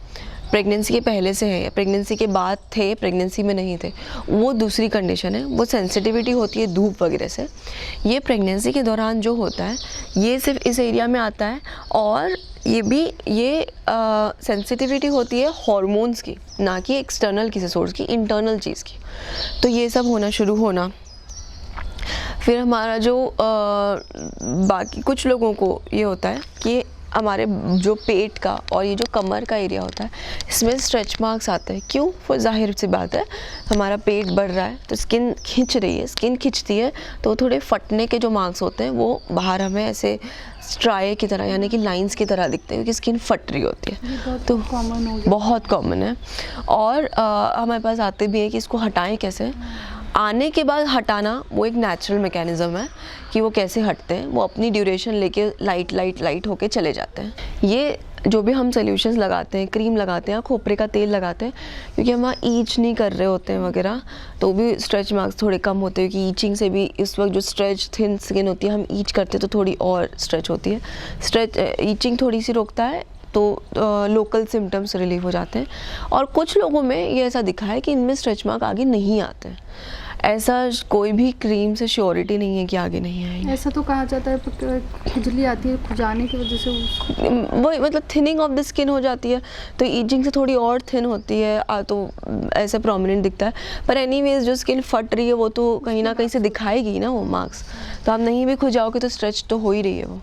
प्रेगनेंसी के पहले से है या प्रेगनेंसी के बाद थे, प्रेगनेंसी में नहीं थे, वो दूसरी कंडीशन है, वो सेंसिटिविटी होती है धूप वगैरह से। ये प्रेगनेंसी के दौरान जो होता है ये सिर्फ इस एरिया में आता है, और ये सेंसिटिविटी होती है हार्मोन्स की, ना कि एक्सटर्नल किसी सोर्स की, इंटरनल चीज़ की। तो ये सब होना शुरू होना, फिर हमारा जो बाकी कुछ लोगों को ये होता है कि हमारे जो पेट का और ये जो कमर का एरिया होता है इसमें स्ट्रेच मार्क्स आते हैं। क्यों? वो जाहिर सी बात है, हमारा पेट बढ़ रहा है तो स्किन खींच रही है, स्किन खिंचती है तो थोड़े फटने के जो मार्क्स होते हैं वो बाहर हमें ऐसे स्ट्राई की तरह यानी कि लाइंस की तरह दिखते हैं, क्योंकि स्किन फट रही होती है। तो बहुत कॉमन है, और हमारे पास आते भी है कि इसको हटाएं कैसे। आने के बाद हटाना वो एक नेचुरल मैकेनिज़्म है कि वो कैसे हटते हैं, वो अपनी ड्यूरेशन लेके लाइट होके चले जाते हैं। ये जो भी हम सोल्यूशंस लगाते हैं, क्रीम लगाते हैं, खोपरे का तेल लगाते हैं, क्योंकि हम ईच नहीं कर रहे होते हैं वगैरह, तो भी स्ट्रेच मार्क्स थोड़े कम होते हैं, क्योंकि ईचिंग से भी इस वक्त जो स्ट्रेच थिन स्किन होती है, हम ईच करते हैं तो थोड़ी और स्ट्रेच होती है। ईचिंग थोड़ी सी रोकता है तो लोकल सिम्टम्स रिलीव हो जाते हैं। और कुछ लोगों में ये ऐसा दिखा है कि इनमें स्ट्रेच मार्क आगे नहीं आते हैं। ऐसा कोई भी क्रीम से श्योरिटी नहीं है कि आगे नहीं आएंगे। ऐसा तो कहा जाता है खुजली आती है खुजाने की वजह से, वही मतलब थिनिंग ऑफ द स्किन हो जाती है, तो ईचिंग से थोड़ी और थिन होती है तो ऐसे प्रोमिनेंट दिखता है। पर एनीवेज जो स्किन फट रही है वो तो कहीं ना कहीं से दिखाएगी ना वो मार्क्स, तो आप नहीं भी खुजाओगे तो स्ट्रेच तो हो ही रही है वो,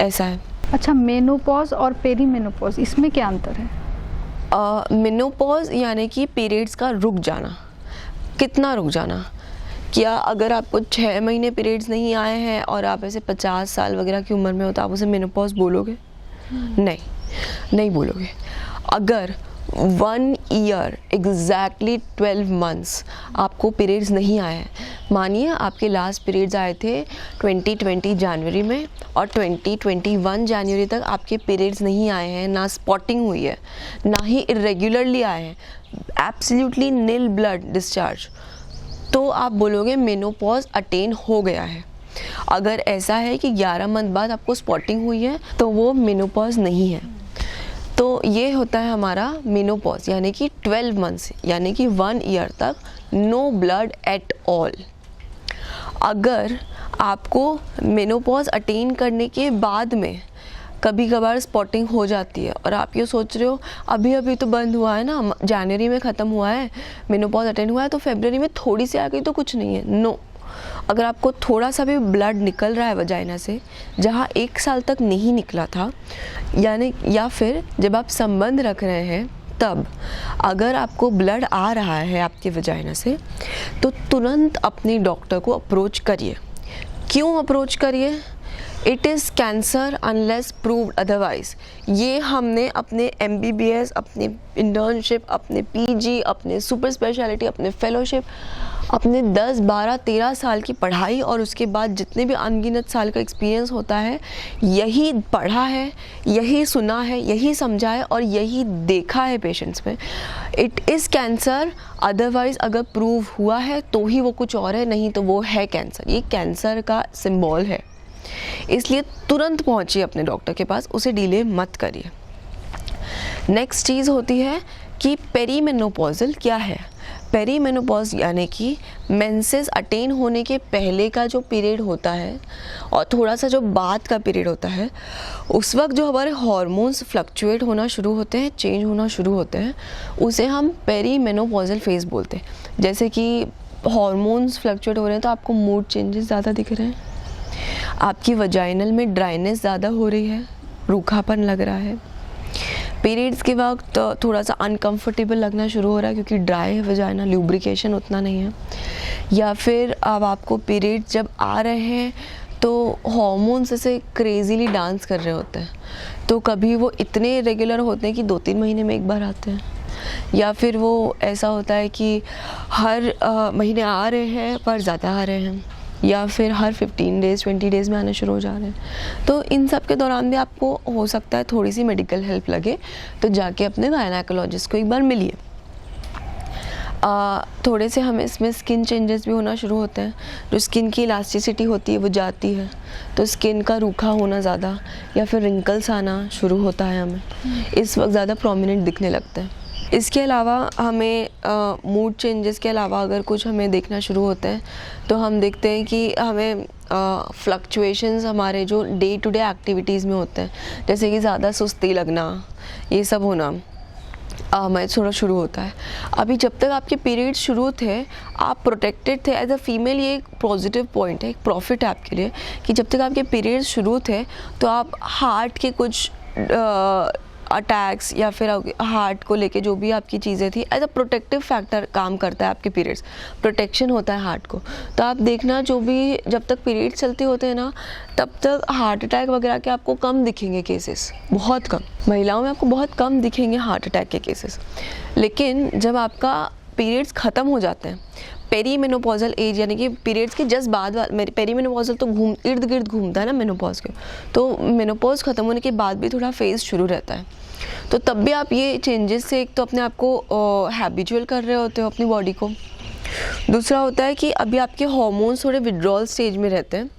ऐसा है। अच्छा, मेनोपॉज और पेरीमेनोपॉज, इसमें क्या अंतर है? मेनोपॉज यानी कि पीरियड्स का रुक जाना। कितना रुक जाना? क्या अगर आपको 6 महीने पीरियड्स नहीं आए हैं और आप ऐसे 50 साल वगैरह की उम्र में हो तो आप उसे मेनोपॉज बोलोगे? नहीं बोलोगे। अगर 1 ईयर एग्जैक्टली 12 मंथ्स आपको पीरियड्स नहीं आए हैं, मानिए आपके लास्ट पीरियड्स आए थे 2020 जनवरी में और 2021 जनवरी तक आपके पीरियड्स नहीं आए हैं, ना स्पॉटिंग हुई है, ना ही इरेगुलरली आए हैं, एब्सोल्युटली नील ब्लड डिस्चार्ज, तो आप बोलोगे मेनोपॉज अटेन हो गया है। अगर ऐसा है कि 11 मंथ बाद आपको स्पॉटिंग हुई है तो वो मेनोपॉज नहीं है। तो ये होता है हमारा मेनोपॉज, यानी कि 12 मंथ्स यानी कि 1 ईयर तक नो ब्लड एट ऑल। अगर आपको मेनोपॉज अटेन करने के बाद में कभी कभार स्पॉटिंग हो जाती है और आप ये सोच रहे हो अभी तो बंद हुआ है ना, जनवरी में ख़त्म हुआ है, मेनोपॉज अटेन हुआ है तो फरवरी में थोड़ी सी आ गई तो कुछ नहीं है, नो। अगर आपको थोड़ा सा भी ब्लड निकल रहा है वजाइना से जहाँ 1 साल तक नहीं निकला था, यानी या फिर जब आप संबंध रख रहे हैं तब अगर आपको ब्लड आ रहा है आपके वजाइना से, तो तुरंत अपने डॉक्टर को अप्रोच करिए। क्यों अप्रोच करिए? It is cancer unless proved otherwise. ये हमने अपने MBBS, अपने इंटर्नशिप, अपने PG, अपने सुपर स्पेशलिटी, अपने फेलोशिप, अपने 10, 12, 13 साल की पढ़ाई और उसके बाद जितने भी अनगिनत साल का एक्सपीरियंस होता है, यही पढ़ा है, यही सुना है, यही समझा है और यही देखा है पेशेंट्स में। इट इज़ कैंसर, अदरवाइज अगर प्रूव हुआ है तो ही वो कुछ और है, नहीं तो वो है कैंसर। ये कैंसर का सिंबल है, इसलिए तुरंत पहुंचिए अपने डॉक्टर के पास, उसे डिले मत करिए। नेक्स्ट चीज़ होती है कि पेरीमेनोपॉजल क्या है। पेरीमेनोपॉज यानी कि मेंसेस अटेन होने के पहले का जो पीरियड होता है और थोड़ा सा जो बाद का पीरियड होता है, उस वक्त जो हमारे हार्मोन्स फ्लक्चुएट होना शुरू होते हैं, चेंज होना शुरू होते हैं, उसे हम पेरीमेनोपॉजल फेज बोलते हैं। जैसे कि हार्मोन्स फ्लक्चुएट हो रहे हैं तो आपको मूड चेंजेस ज़्यादा दिख रहे हैं, आपकी वजाइनल में ड्राइनेस ज़्यादा हो रही है, रूखापन लग रहा है, पीरियड्स के वक्त थोड़ा सा अनकंफर्टेबल लगना शुरू हो रहा है क्योंकि ड्राई है वजाइना, ल्यूब्रिकेशन उतना नहीं है, या फिर अब आपको पीरियड जब आ रहे हैं तो हार्मोन्स ऐसे क्रेजीली डांस कर रहे होते हैं, तो कभी वो इतने रेगुलर होते हैं कि 2-3 महीने में एक बार आते हैं, या फिर वो ऐसा होता है कि हर महीने आ रहे हैं पर ज़्यादा आ रहे हैं, या फिर हर 15 डेज़ 20 डेज़ में आने शुरू हो जा रहे हैं। तो इन सब के दौरान भी आपको हो सकता है थोड़ी सी मेडिकल हेल्प लगे, तो जाके अपने गायनेकोलॉजिस्ट को एक बार मिलिए। थोड़े से हमें इसमें स्किन चेंजेस भी होना शुरू होते हैं, जो स्किन की इलास्टिसिटी होती है वो जाती है, तो स्किन का रूखा होना ज़्यादा या फिर रिंकल्स आना शुरू होता है हमें, इस वक्त ज़्यादा प्रोमिनेंट दिखने लगता है। इसके अलावा हमें मूड चेंजेस के अलावा अगर कुछ हमें देखना शुरू होते हैं तो हम देखते हैं कि हमें फ्लक्चुएशंस हमारे जो डे टू डे एक्टिविटीज़ में होते हैं, जैसे कि ज़्यादा सुस्ती लगना, ये सब होना हमें थोड़ा शुरू होता है। अभी जब तक आपके पीरियड्स शुरू थे आप प्रोटेक्टेड थे एज अ फीमेल, ये एक पॉजिटिव पॉइंट है, एक प्रॉफिट है आपके लिए कि जब तक आपके पीरियड्स शुरू थे तो आप हार्ट के कुछ अटैक्स या फिर हार्ट को लेके जो भी आपकी चीज़ें थी एज अ प्रोटेक्टिव फैक्टर काम करता है आपके पीरियड्स, प्रोटेक्शन होता है हार्ट को। तो आप देखना जो भी जब तक पीरियड्स चलते होते हैं ना तब तक हार्ट अटैक वगैरह के आपको कम दिखेंगे केसेस, बहुत कम, महिलाओं में आपको बहुत कम दिखेंगे हार्ट अटैक के केसेस। लेकिन जब आपका पीरियड्स ख़त्म हो जाते हैं, पेरीमेनोपॉजल एज यानी कि पीरियड्स के जस्ट बाद, पेरीमेनोपॉजल तो इर्द गिर्द घूमता है ना मेनोपॉज के, तो मेनोपॉज ख़त्म होने के बाद भी थोड़ा फेज शुरू रहता है। तो तब भी आप ये चेंजेस से एक तो अपने आप को हैबिचुअल कर रहे होते हो अपनी बॉडी को, दूसरा होता है कि अभी आपके हार्मोन्स थोड़े विड्रॉल स्टेज में रहते हैं।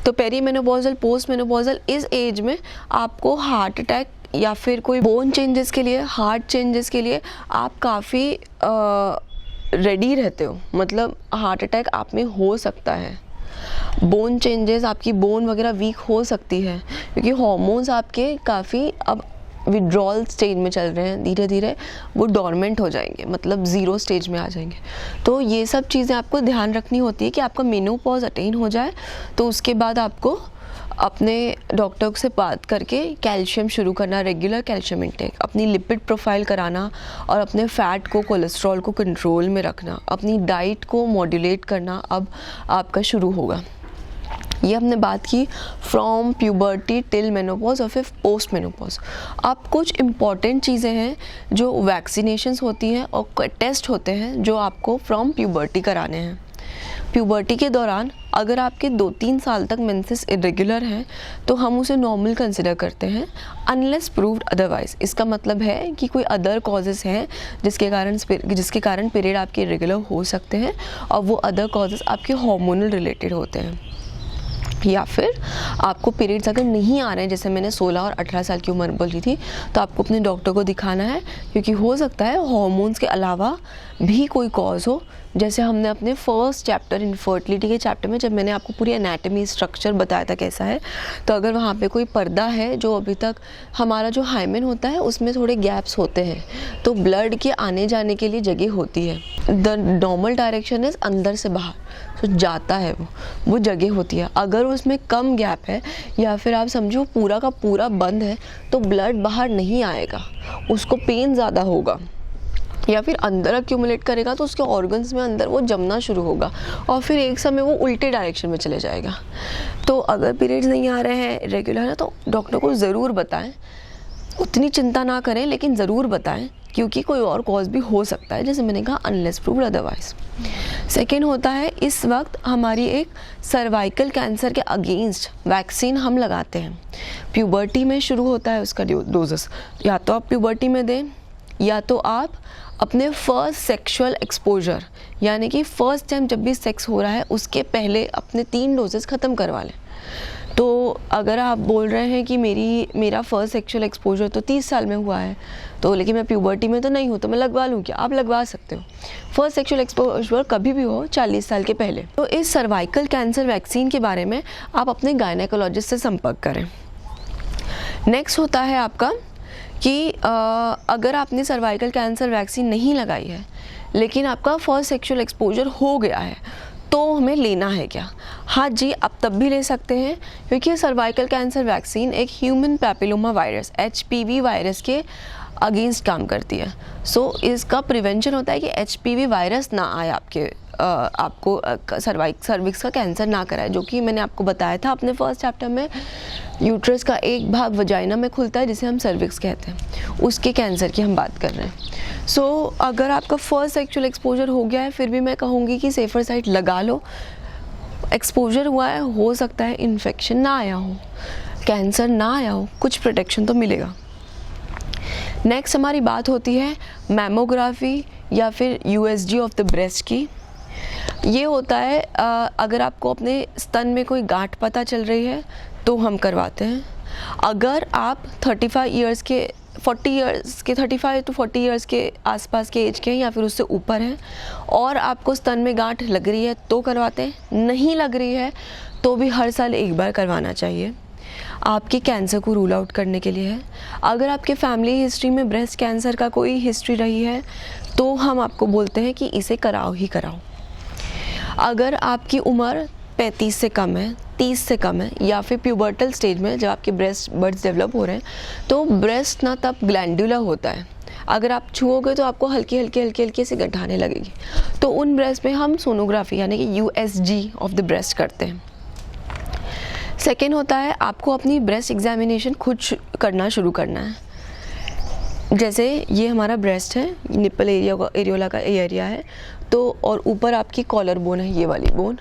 तो पेरीमेनोपॉजल, पोस्ट मेनोपॉजल, इस एज में आपको हार्ट अटैक या फिर कोई बोन चेंजेस के लिए, हार्ट चेंजेस के लिए आप काफ़ी रेडी रहते हो, मतलब हार्ट अटैक आप में हो सकता है, बोन चेंजेस, आपकी बोन वगैरह वीक हो सकती है क्योंकि हार्मोन्स आपके काफ़ी अब विड्रॉल स्टेज में चल रहे हैं, धीरे धीरे वो डॉर्मेंट हो जाएंगे, मतलब ज़ीरो स्टेज में आ जाएंगे। तो ये सब चीज़ें आपको ध्यान रखनी होती है कि आपका मेनोपॉज अटेन हो जाए तो उसके बाद आपको अपने डॉक्टर से बात करके कैल्शियम शुरू करना, रेगुलर कैल्शियम इंटेक, अपनी लिपिड प्रोफाइल कराना और अपने फ़ैट को, कोलेस्ट्रॉल को कंट्रोल में रखना, अपनी डाइट को मॉड्यूलेट करना अब आपका शुरू होगा। ये हमने बात की फ्रॉम प्यूबर्टी टिल मेनोपॉज और फिर पोस्ट मेनोपॉज। अब कुछ इम्पॉर्टेंट चीज़ें हैं जो वैक्सीनेशंस होती हैं और टेस्ट होते हैं जो आपको फ्रॉम प्यूबर्टी कराने हैं। प्यूबर्टी के दौरान अगर आपके 2-3 साल तक मेंसेस इरेगुलर हैं तो हम उसे नॉर्मल कंसिडर करते हैं अनलेस प्रूव्ड अदरवाइज। इसका मतलब है कि कोई अदर कॉजेज़ हैं जिसके कारण पीरियड आपके इरेगुलर हो सकते हैं और वो अदर कॉजेज़ आपके हार्मोनल रिलेटेड होते हैं। या फिर आपको पीरियड्स अगर नहीं आ रहे हैं, जैसे मैंने 16 और 18 साल की उम्र बोली थी, तो आपको अपने डॉक्टर को दिखाना है क्योंकि हो सकता है हार्मोन्स के अलावा भी कोई कॉज हो। जैसे हमने अपने फर्स्ट चैप्टर इनफर्टिलिटी के चैप्टर में जब मैंने आपको पूरी एनाटॉमी स्ट्रक्चर बताया था कैसा है, तो अगर वहाँ पे कोई पर्दा है जो अभी तक हमारा जो हाइमेन होता है उसमें थोड़े गैप्स होते हैं तो ब्लड के आने जाने के लिए जगह होती है। द नॉर्मल डायरेक्शन इज अंदर से बाहर, तो जाता है वो जगह होती है। अगर उसमें कम गैप है या फिर आप समझो पूरा का पूरा बंद है तो ब्लड बाहर नहीं आएगा, उसको पेन ज़्यादा होगा या फिर अंदर एक्यूमुलेट करेगा तो उसके ऑर्गन्स में अंदर वो जमना शुरू होगा और फिर एक समय वो उल्टे डायरेक्शन में चले जाएगा। तो अगर पीरियड्स नहीं आ रहे हैं रेगुलर है तो डॉक्टर को ज़रूर बताएं, उतनी चिंता ना करें लेकिन ज़रूर बताएं क्योंकि कोई और कॉज भी हो सकता है, जैसे मैंने कहा अनलेस प्रूव्ड अदरवाइज। सेकेंड होता है इस वक्त हमारी एक सर्वाइकल कैंसर के अगेंस्ट वैक्सीन हम लगाते हैं। प्यूबर्टी में शुरू होता है उसका डोजेस, या तो आप प्यूबर्टी में दें या तो आप अपने फर्स्ट सेक्सुअल एक्सपोजर यानी कि फर्स्ट टाइम जब भी सेक्स हो रहा है उसके पहले अपने 3 डोजेस ख़त्म करवा लें। तो अगर आप बोल रहे हैं कि मेरा फर्स्ट सेक्सुअल एक्सपोजर तो 30 साल में हुआ है तो लेकिन मैं प्यूबर्टी में तो नहीं हूँ तो मैं लगवा लूँ क्या? आप लगवा सकते हो। फर्स्ट सेक्सुअल एक्सपोजर कभी भी हो 40 साल के पहले। तो इस सर्वाइकल कैंसर वैक्सीन के बारे में आप अपने गायनेकोलॉजिस्ट से संपर्क करें। नेक्स्ट होता है आपका कि अगर आपने सर्वाइकल कैंसर वैक्सीन नहीं लगाई है लेकिन आपका फर्स्ट सेक्सुअल एक्सपोजर हो गया है तो हमें लेना है क्या? हाँ जी, आप तब भी ले सकते हैं क्योंकि सर्वाइकल कैंसर वैक्सीन एक human papilloma virus HPV virus के अगेंस्ट काम करती है। सो इसका प्रिवेंशन होता है कि HPV वायरस ना आए आपको सर्विक्स का कैंसर ना कराए, जो कि मैंने आपको बताया था अपने फर्स्ट चैप्टर में। यूट्रस का एक भाग वजाइना में खुलता है जिसे हम सर्विक्स कहते हैं, उसके कैंसर की हम बात कर रहे हैं। सो अगर आपका फर्स्ट सेक्सुअल एक्सपोजर हो गया है फिर भी मैं कहूँगी कि सेफर साइड लगा लो। एक्सपोजर हुआ है, हो सकता है इन्फेक्शन ना आया हो, कैंसर ना आया हो, कुछ प्रोटेक्शन तो मिलेगा। नेक्स्ट हमारी बात होती है मैमोग्राफी या फिर USG ऑफ द ब्रेस्ट की। ये होता है अगर आपको अपने स्तन में कोई गांठ पता चल रही है तो हम करवाते हैं। अगर आप 35 ईयर्स के 40 ईयर्स के 35 to 40 ईयर्स के आसपास के एज के हैं या फिर उससे ऊपर हैं और आपको स्तन में गांठ लग रही है तो करवाते हैं, नहीं लग रही है तो भी हर साल एक बार करवाना चाहिए। आपके कैंसर को रूल आउट करने के लिए है। अगर आपके फैमिली हिस्ट्री में ब्रेस्ट कैंसर का कोई हिस्ट्री रही है तो हम आपको बोलते हैं कि इसे कराओ ही कराओ। अगर आपकी उम्र 35 से कम है, 30 से कम है या फिर प्यूबर्टल स्टेज में जब आपके ब्रेस्ट बड्स डेवलप हो रहे हैं तो ब्रेस्ट ना तब ग्लैंडुला होता है, अगर आप छुओगे तो आपको हल्की हल्की से गठाने लगेगी, तो उन ब्रेस्ट में हम सोनोग्राफी यानी कि USG ऑफ द ब्रेस्ट करते हैं। सेकेंड होता है आपको अपनी ब्रेस्ट एग्जामिनेशन खुद करना शुरू करना है। जैसे ये हमारा ब्रेस्ट है, निप्पल एरियोला का एरिया है तो, और ऊपर आपकी कॉलर बोन है, ये वाली बोन।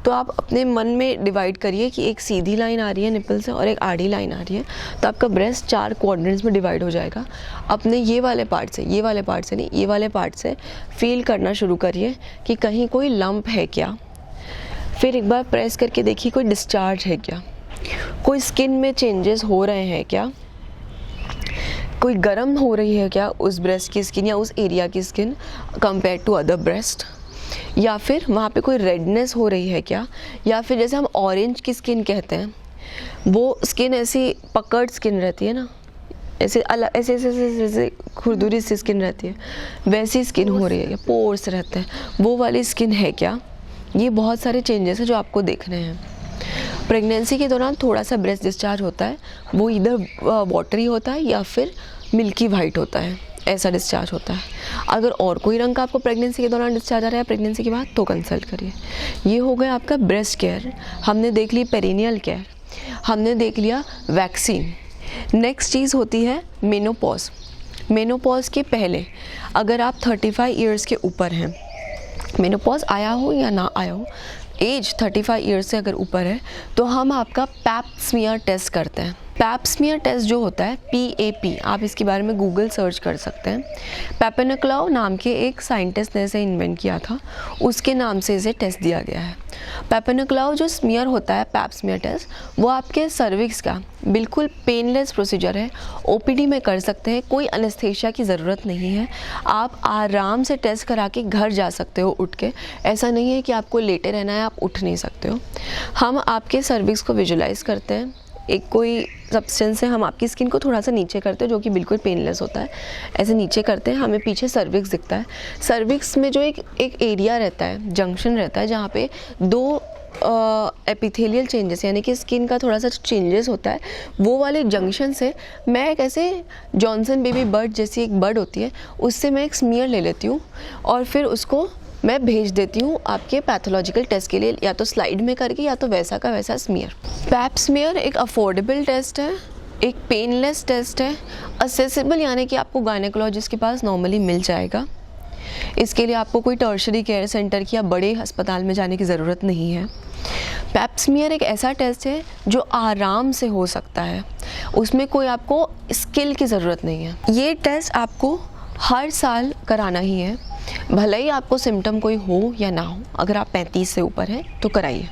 तो आप अपने मन में डिवाइड करिए कि एक सीधी लाइन आ रही है निप्पल से और एक आड़ी लाइन आ रही है, तो आपका ब्रेस्ट 4 क्वाड्रेंट्स में डिवाइड हो जाएगा। अपने ये वाले पार्ट से नहीं, ये वाले पार्ट से फील करना शुरू करिए कि कहीं कोई लंप है क्या। फिर एक बार प्रेस करके देखिए कोई डिस्चार्ज है क्या, कोई स्किन में चेंजेस हो रहे हैं क्या, कोई गर्म हो रही है क्या उस ब्रेस्ट की स्किन या उस एरिया की skin compare to other breast, या फिर वहाँ पे कोई रेडनेस हो रही है क्या, या फिर जैसे हम ऑरेंज की स्किन कहते हैं वो स्किन ऐसी पकड़ स्किन रहती है ना, ऐसे अलग ऐसे खुरदुरी सी स्किन रहती है, वैसी स्किन हो रही है या पोर्स रहते हैं, वो वाली स्किन है क्या। ये बहुत सारे चेंजेस हैं जो आपको देखने हैं। प्रेगनेंसी के दौरान थोड़ा सा ब्रेस्ट डिस्चार्ज होता है, वो इधर वाटरी होता है या फिर मिल्की वाइट होता है, ऐसा डिस्चार्ज होता है। अगर और कोई रंग का आपको प्रेगनेंसी के दौरान डिस्चार्ज आ रहा है प्रेगनेंसी के बाद तो कंसल्ट करिए। ये हो गया आपका ब्रेस्ट केयर। हमने देख ली पेरिनियल केयर, हमने देख लिया वैक्सीन। नेक्स्ट चीज़ होती है मेनोपॉज। मेनोपॉज के पहले अगर आप 35 ईयर्स के ऊपर हैं, मेनोपॉज आया हो या ना आया हो, एज 35 ईयर्स से अगर ऊपर है तो हम आपका पैप स्मीयर टेस्ट करते हैं। पैप स्मीयर टेस्ट जो होता है PAP, आप इसके बारे में गूगल सर्च कर सकते हैं। पेपेनिक्लाउ नाम के एक साइंटिस्ट ने इसे इन्वेंट किया था, उसके नाम से इसे टेस्ट दिया गया है। पेपेनिक्लाउ जो स्मीयर होता है, पैप स्मीयर टेस्ट, वो आपके सर्विक्स का बिल्कुल पेनलेस प्रोसीजर है, OPD में कर सकते हैं, कोई एनेस्थेशिया की ज़रूरत नहीं है। आप आराम से टेस्ट करा के घर जा सकते हो उठ के, ऐसा नहीं है कि आपको लेटे रहना है, आप उठ नहीं सकते हो। हम आपके सर्विक्स को विजुलाइज करते हैं, एक कोई सब्सटेंस से हम आपकी स्किन को थोड़ा सा नीचे करते हैं जो कि बिल्कुल पेनलेस होता है, ऐसे नीचे करते हैं, हमें पीछे सर्विक्स दिखता है। सर्विक्स में जो एक एरिया रहता है, जंक्शन रहता है, जहाँ पे 2 एपिथेलियल चेंजेस यानी कि स्किन का थोड़ा सा चेंजेस होता है, वो वाले जंक्शन से मैं एक ऐसे जॉनसन बेबी बर्ड जैसी एक बर्ड होती है, उससे मैं एक स्मीयर ले लेती हूँ और फिर उसको मैं भेज देती हूँ आपके पैथोलॉजिकल टेस्ट के लिए, या तो स्लाइड में करके या तो वैसा का वैसा स्मीयर। पैप स्मीयर एक अफोर्डेबल टेस्ट है, एक पेनलेस टेस्ट है, असेसिबल यानी कि आपको गायनेकोलॉजिस्ट के पास नॉर्मली मिल जाएगा। इसके लिए आपको कोई टर्शरी केयर सेंटर की या बड़े अस्पताल में जाने की ज़रूरत नहीं है। पैप स्मीयर एक ऐसा टेस्ट है जो आराम से हो सकता है, उसमें कोई आपको स्किल की ज़रूरत नहीं है। ये टेस्ट आपको हर साल कराना ही है, भले ही आपको सिम्टम कोई हो या ना हो। अगर आप 35 से ऊपर हैं तो कराइए।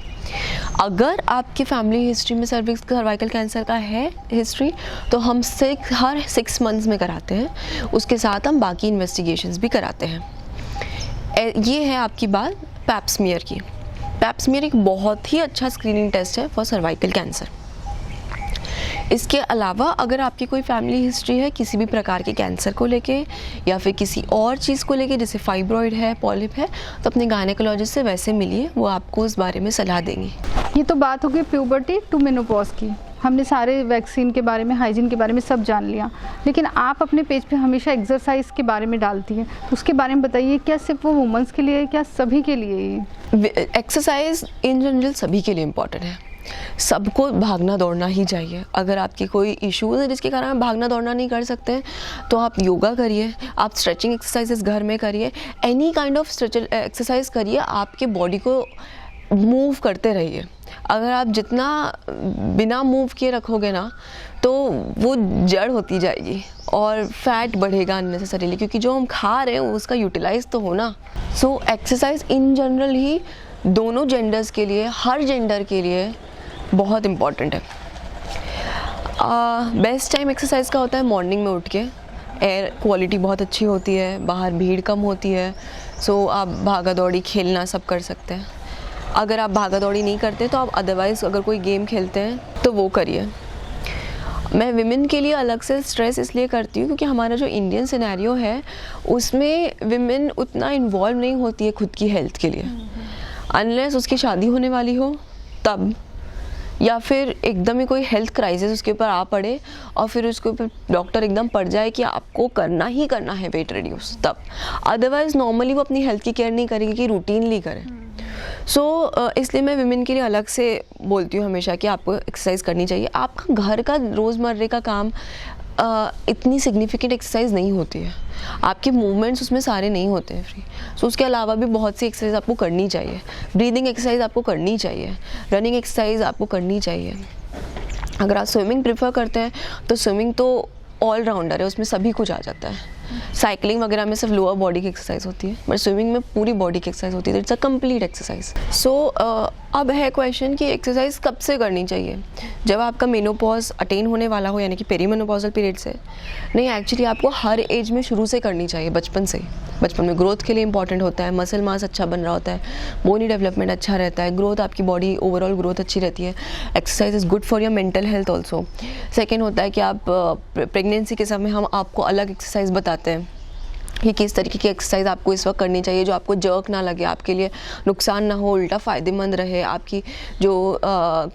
अगर आपकी फैमिली हिस्ट्री में सर्वाइकल कैंसर का है हिस्ट्री तो हम हर 6 मंथ्स में कराते हैं, उसके साथ हम बाकी इन्वेस्टिगेशंस भी कराते हैं। ये है आपकी बात पैप स्मीयर की। पैप स्मीयर एक बहुत ही अच्छा स्क्रीनिंग टेस्ट है फॉर सर्वाइकल कैंसर। इसके अलावा अगर आपकी कोई फैमिली हिस्ट्री है किसी भी प्रकार के कैंसर को लेके या फिर किसी और चीज़ को लेके, जैसे फाइब्रॉइड है, पॉलिप है, तो अपने गायनेकोलॉजिस्ट से वैसे मिलिए, वो आपको इस बारे में सलाह देंगे। ये तो बात हो गई प्यूबर्टी टू मेनोपॉज की। हमने सारे वैक्सीन के बारे में, हाइजीन के बारे में सब जान लिया, लेकिन आप अपने पेज पे हमेशा एक्सरसाइज के बारे में डालती हैं, तो उसके बारे में बताइए। क्या सिर्फ वो वुमेंस के लिए है, क्या सभी के लिए? एक्सरसाइज इन जनरल सभी के लिए इम्पॉर्टेंट है, सबको भागना दौड़ना ही चाहिए। अगर आपकी कोई इश्यूज़ है जिसके कारण आप भागना दौड़ना नहीं कर सकते हैं तो आप योगा करिए, आप स्ट्रेचिंग एक्सरसाइजेस घर में करिए, एनी काइंड ऑफ एक्सरसाइज करिए, आपके बॉडी को मूव करते रहिए। अगर आप जितना बिना मूव किए रखोगे ना तो वो जड़ होती जाएगी और फैट बढ़ेगा अननेसेसरीली, क्योंकि जो हम खा रहे हैं उसका यूटिलाइज तो होना। सो एक्सरसाइज इन जनरल ही दोनों जेंडर्स के लिए, हर जेंडर के लिए बहुत इम्पॉर्टेंट है। बेस्ट टाइम एक्सरसाइज का होता है मॉर्निंग में उठ के। एयर क्वालिटी बहुत अच्छी होती है, बाहर भीड़ कम होती है, सो आप भागा दौड़ी खेलना सब कर सकते हैं। अगर आप भागा दौड़ी नहीं करते तो आप अदरवाइज़ अगर कोई गेम खेलते हैं तो वो करिए। मैं विमेन के लिए अलग से स्ट्रेस इसलिए करती हूँ क्योंकि हमारा जो इंडियन सिनेरियो है उसमें विमेन उतना इन्वॉल्व नहीं होती है खुद की हेल्थ के लिए, अनलेस उसकी शादी होने वाली हो तब, या फिर एकदम ही कोई हेल्थ क्राइसिस उसके ऊपर आ पड़े और फिर उसके ऊपर डॉक्टर एकदम पड़ जाए कि आपको करना ही करना है वेट रिड्यूस, तब। अदरवाइज़ नॉर्मली वो अपनी हेल्थ की केयर नहीं करेगी कि रूटीनली करें। सो इसलिए मैं विमेन के लिए अलग से बोलती हूँ हमेशा कि आपको एक्सरसाइज करनी चाहिए। आपका घर का रोज़मर्रे का काम इतनी सिग्निफिकेंट एक्सरसाइज नहीं होती है, आपके मूवमेंट्स उसमें सारे नहीं होते हैं फ्री। सो उसके अलावा भी बहुत सी एक्सरसाइज आपको करनी चाहिए। ब्रीदिंग एक्सरसाइज आपको करनी चाहिए, रनिंग एक्सरसाइज आपको करनी चाहिए। अगर आप स्विमिंग प्रेफर करते हैं तो स्विमिंग तो ऑल राउंडर है, उसमें सभी कुछ आ जाता है। साइकिलिंग वगैरह में सिर्फ लोअर बॉडी की एक्सरसाइज होती है, बट स्विमिंग में पूरी बॉडी की एक्सरसाइज होती है। It's a complete exercise. So अब है क्वेश्चन कि एक्सरसाइज कब से करनी चाहिए? जब आपका मेनोपॉज अटेन होने वाला हो, यानी कि पेरीमेनोपॉजल पीरियड से नहीं, एक्चुअली आपको हर एज में शुरू से करनी चाहिए, बचपन से। बचपन में ग्रोथ के लिए इंपॉर्टेंट होता है, मसल मास अच्छा बन रहा होता है, बोनी डेवलपमेंट अच्छा रहता है, ग्रोथ आपकी बॉडी ओवरऑल ग्रोथ अच्छी रहती है। Exercise is good for your mental health also. Second होता है कि आप प्रेगनेंसी के समय हम आपको अलग एक्सरसाइज बताते हैं कि किस तरीके की एक्सरसाइज आपको इस वक्त करनी चाहिए जो आपको जर्क ना लगे, आपके लिए नुकसान ना हो, उल्टा फ़ायदेमंद रहे। आपकी जो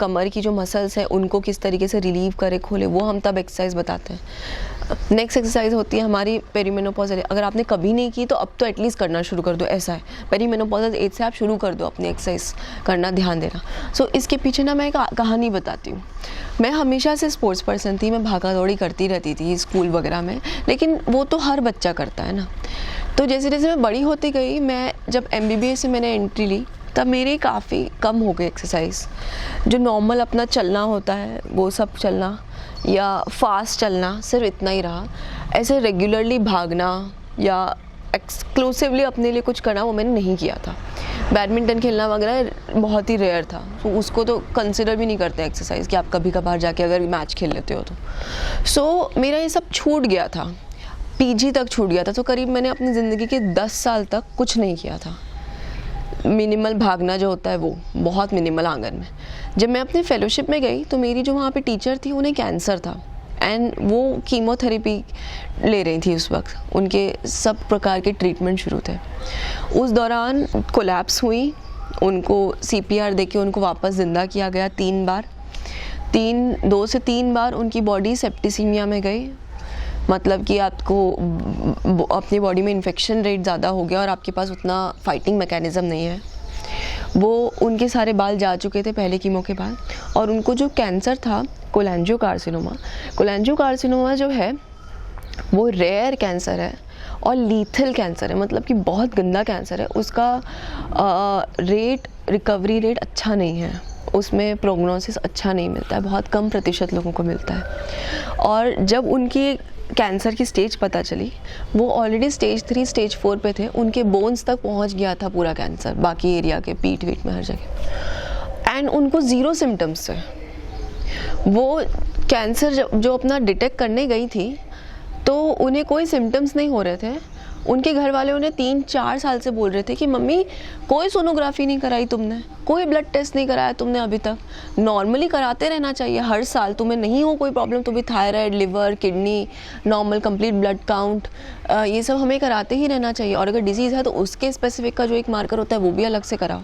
कमर की जो मसल्स हैं उनको किस तरीके से रिलीव करे, खोले, वो हम तब एक्सरसाइज बताते हैं। नेक्स्ट एक्सरसाइज होती है हमारी पेरीमेनोपॉजल। अगर आपने कभी नहीं की तो अब तो एटलीस्ट करना शुरू कर दो, ऐसा है। पेरीमेनोपॉजल एज से आप शुरू कर दो अपनी एक्सरसाइज करना, ध्यान देना। सो इसके पीछे ना मैं एक कहानी बताती हूँ। मैं हमेशा से स्पोर्ट्स पर्सन थी, मैं भागा दौड़ी करती रहती थी स्कूल वगैरह में, लेकिन वो तो हर बच्चा करता है ना। तो जैसे जैसे मैं बड़ी होती गई, मैं जब MBBS से मैंने एंट्री ली तब मेरी काफ़ी कम हो गई एक्सरसाइज। जो नॉर्मल अपना चलना होता है वो सब चलना या फास्ट चलना, सिर्फ इतना ही रहा। ऐसे रेगुलरली भागना या एक्सक्लूसिवली अपने लिए कुछ करना वो मैंने नहीं किया था। बैडमिंटन खेलना वगैरह बहुत ही रेयर था, तो उसको तो कंसिडर भी नहीं करते एक्सरसाइज कि आप कभी कभार जाके अगर मैच खेल लेते हो तो। सो मेरा ये सब छूट गया था, PG तक छूट गया था। तो करीब मैंने अपनी ज़िंदगी के 10 साल तक कुछ नहीं किया था। मिनिमल भागना जो होता है वो बहुत मिनिमल आंगन में। जब मैं अपने फेलोशिप में गई तो मेरी जो वहाँ पे टीचर थी उन्हें कैंसर था एंड वो कीमोथेरेपी ले रही थी उस वक्त, उनके सब प्रकार के ट्रीटमेंट शुरू थे। उस दौरान कोलैप्स हुई, उनको CPR देके उनको वापस ज़िंदा किया गया 3 बार। 2 से 3 बार उनकी बॉडी सेप्टिसीमिया में गई, मतलब कि आपको अपनी बॉडी में इन्फेक्शन रेट ज़्यादा हो गया और आपके पास उतना फाइटिंग मैकेनिज़्म नहीं है। वो उनके सारे बाल जा चुके थे पहले कीमो के बाद, और उनको जो कैंसर था कोलेंजियोकार्सिनोमा जो है वो रेयर कैंसर है और लीथल कैंसर है, मतलब कि बहुत गंदा कैंसर है। उसका रिकवरी रेट अच्छा नहीं है, उसमें प्रोग्नोसिस अच्छा नहीं मिलता है, बहुत कम प्रतिशत लोगों को मिलता है। और जब उनकी कैंसर की स्टेज पता चली, वो ऑलरेडी स्टेज 3 स्टेज 4 पे थे, उनके बोन्स तक पहुंच गया था पूरा कैंसर, बाकी एरिया के पीठ वीठ में हर जगह, एंड उनको 0 सिम्टम्स थे। वो कैंसर जो अपना डिटेक्ट करने गई थी तो उन्हें कोई सिम्टम्स नहीं हो रहे थे। उनके घर वाले उन्हें 3-4 साल से बोल रहे थे कि मम्मी कोई सोनोग्राफी नहीं कराई तुमने, कोई ब्लड टेस्ट नहीं कराया तुमने अभी तक, नॉर्मली कराते रहना चाहिए हर साल, तुम्हें नहीं हो कोई प्रॉब्लम तो भी thyroid, liver, kidney, normal complete blood count, ये सब हमें कराते ही रहना चाहिए। और अगर डिजीज़ है तो उसके स्पेसिफिक का जो एक मार्कर होता है वो भी अलग से कराओ।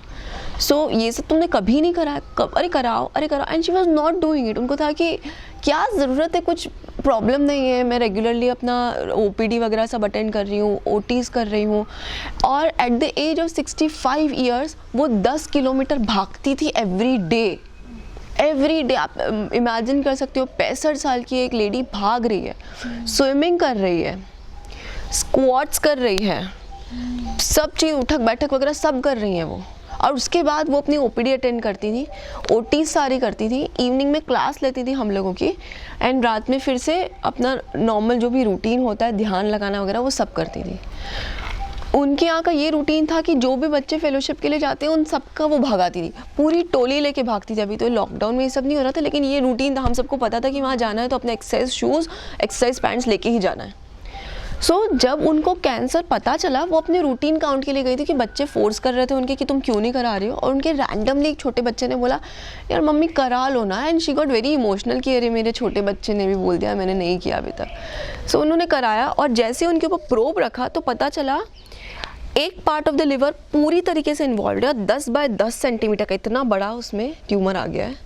सो ये सब तुमने कभी नहीं कराया, अरे कराओ। And she was not doing it. उनको था कि क्या ज़रूरत है, कुछ प्रॉब्लम नहीं है, मैं रेगुलरली अपना OPD वगैरह सब अटेंड कर रही हूँ, OTs कर रही हूँ। और at the age of 65 years वो 10 किलोमीटर भागती थी एवरी डे। आप इमेजिन कर सकते हो, 65 साल की एक लेडी भाग रही है, स्विमिंग कर रही है, स्क्वाट्स कर रही है, सब चीज़ उठक बैठक वगैरह सब कर रही हैं वो। और उसके बाद वो अपनी OPD अटेंड करती थी, OTs सारी करती थी, इवनिंग में क्लास लेती थी हम लोगों की, एंड रात में फिर से अपना नॉर्मल जो भी रूटीन होता है, ध्यान लगाना वगैरह, वो सब करती थी। उनके यहाँ का ये रूटीन था कि जो भी बच्चे फेलोशिप के लिए जाते हैं उन सबका वो भगाती थी, पूरी टोली लेके भागती थी। अभी तो लॉकडाउन में ये सब नहीं हो रहा था, लेकिन ये रूटीन था, हम सबको पता था कि वहाँ जाना है तो अपने एक्सरसाइज शूज़, एक्सरसाइज पैंट्स लेके ही जाना है। जब उनको कैंसर पता चला, वो अपने रूटीन काउंट के लिए गई थी कि बच्चे फोर्स कर रहे थे उनके कि तुम क्यों नहीं करा रहे हो, और उनके रैंडमली एक छोटे बच्चे ने बोला यार मम्मी करा लो ना, and she got very emotional कि अरे मेरे छोटे बच्चे ने भी बोल दिया, मैंने नहीं किया अभी तक। उन्होंने कराया, और जैसे उनके ऊपर प्रोब रखा तो पता चला एक पार्ट ऑफ द लिवर पूरी तरीके से इन्वॉल्व है, 10 बाय 10 सेंटीमीटर का इतना बड़ा उसमें ट्यूमर आ गया है।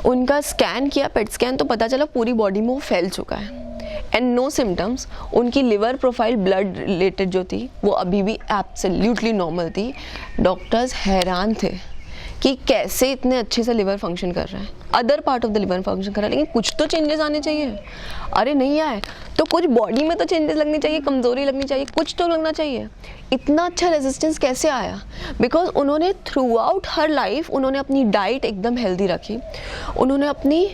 उनका स्कैन किया, पेट स्कैन, तो पता चला पूरी बॉडी में वो फैल चुका है, एंड नो सिम्टम्स। उनकी लिवर प्रोफाइल ब्लड रिलेटेड जो थी वो अभी भी एब्सोल्युटली नॉर्मल थी। डॉक्टर्स हैरान थे कि कैसे इतने अच्छे से लिवर फंक्शन कर रहा है, other part of the liver function कर रहा है, लेकिन कुछ तो चेंजेस आने चाहिए। अरे नहीं आए तो कुछ बॉडी में तो चेंजेस लगनी चाहिए, कमज़ोरी लगनी चाहिए, कुछ तो लगना चाहिए। इतना अच्छा रेजिस्टेंस कैसे आया? बिकॉज उन्होंने थ्रू आउट हर लाइफ उन्होंने अपनी डाइट एकदम हेल्दी रखी, उन्होंने अपनी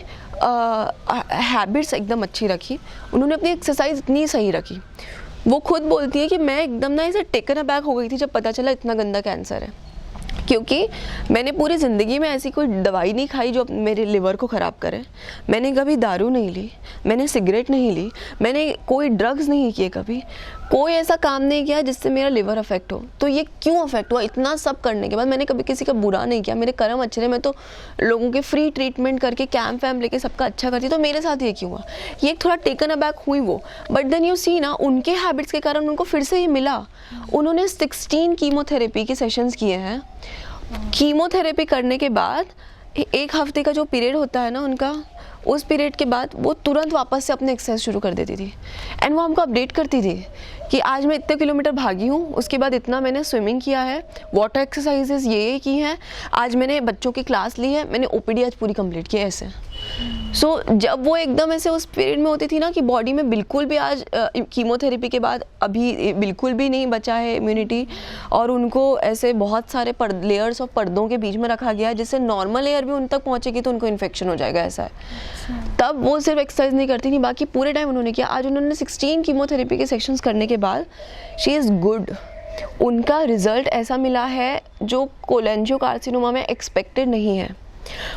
हैबिट्स एकदम अच्छी रखी, उन्होंने अपनी एक्सरसाइज इतनी सही रखी। वो खुद बोलती है कि मैं एकदम ना इसे टेकन अबैक हो गई थी जब पता चला इतना गंदा कैंसर है, क्योंकि मैंने पूरी ज़िंदगी में ऐसी कोई दवाई नहीं खाई जो मेरे लिवर को ख़राब करे। मैंने कभी दारू नहीं ली, मैंने सिगरेट नहीं ली, मैंने कोई ड्रग्स नहीं किए, कभी कोई ऐसा काम नहीं किया जिससे मेरा लिवर अफेक्ट हो। तो ये क्यों अफेक्ट हुआ? इतना सब करने के बाद मैंने कभी किसी का बुरा नहीं किया, मेरे कर्म अच्छे रहे, मैं तो लोगों के फ्री ट्रीटमेंट करके कैंप वैम्प लेके सबका अच्छा करती, तो मेरे साथ ये क्यों हुआ? ये एक थोड़ा टेकन अबैक हुई वो। बट देन यू सी ना, उनके हैबिट्स के कारण उनको फिर से ये मिला। उन्होंने 16 कीमोथेरेपी के सेशंस किए हैं। कीमोथेरेपी करने के बाद 1 हफ्ते का जो पीरियड होता है ना उनका, उस पीरियड के बाद वो तुरंत वापस से अपने एक्सरसाइज शुरू कर देती थी, एंड वो हमको अपडेट करती थी कि आज मैं इतने किलोमीटर भागी हूँ, उसके बाद इतना मैंने स्विमिंग किया है, वाटर एक्सरसाइजेस ये की हैं, आज मैंने बच्चों की क्लास ली है, मैंने ओपीडी आज पूरी कंप्लीट की है, ऐसे। जब वो एकदम ऐसे उस पीरियड में होती थी ना कि बॉडी में बिल्कुल भी आज कीमोथेरेपी के बाद अभी बिल्कुल भी नहीं बचा है इम्यूनिटी, और उनको ऐसे बहुत सारे लेयर्स ऑफ पर्दों के बीच में रखा गया है जिससे नॉर्मल एयर भी उन तक पहुँचेगी तो उनको इन्फेक्शन हो जाएगा, ऐसा है। तब वो सिर्फ एक्सरसाइज नहीं करती थी, बाकी पूरे टाइम उन्होंने किया। आज उन्होंने 16 कीमोथेरेपी के सेक्शंस करने के बाद शी इज़ गुड। उनका रिजल्ट ऐसा मिला है जो कोलेंजियोकार्सिनोमा में एक्सपेक्टेड नहीं है।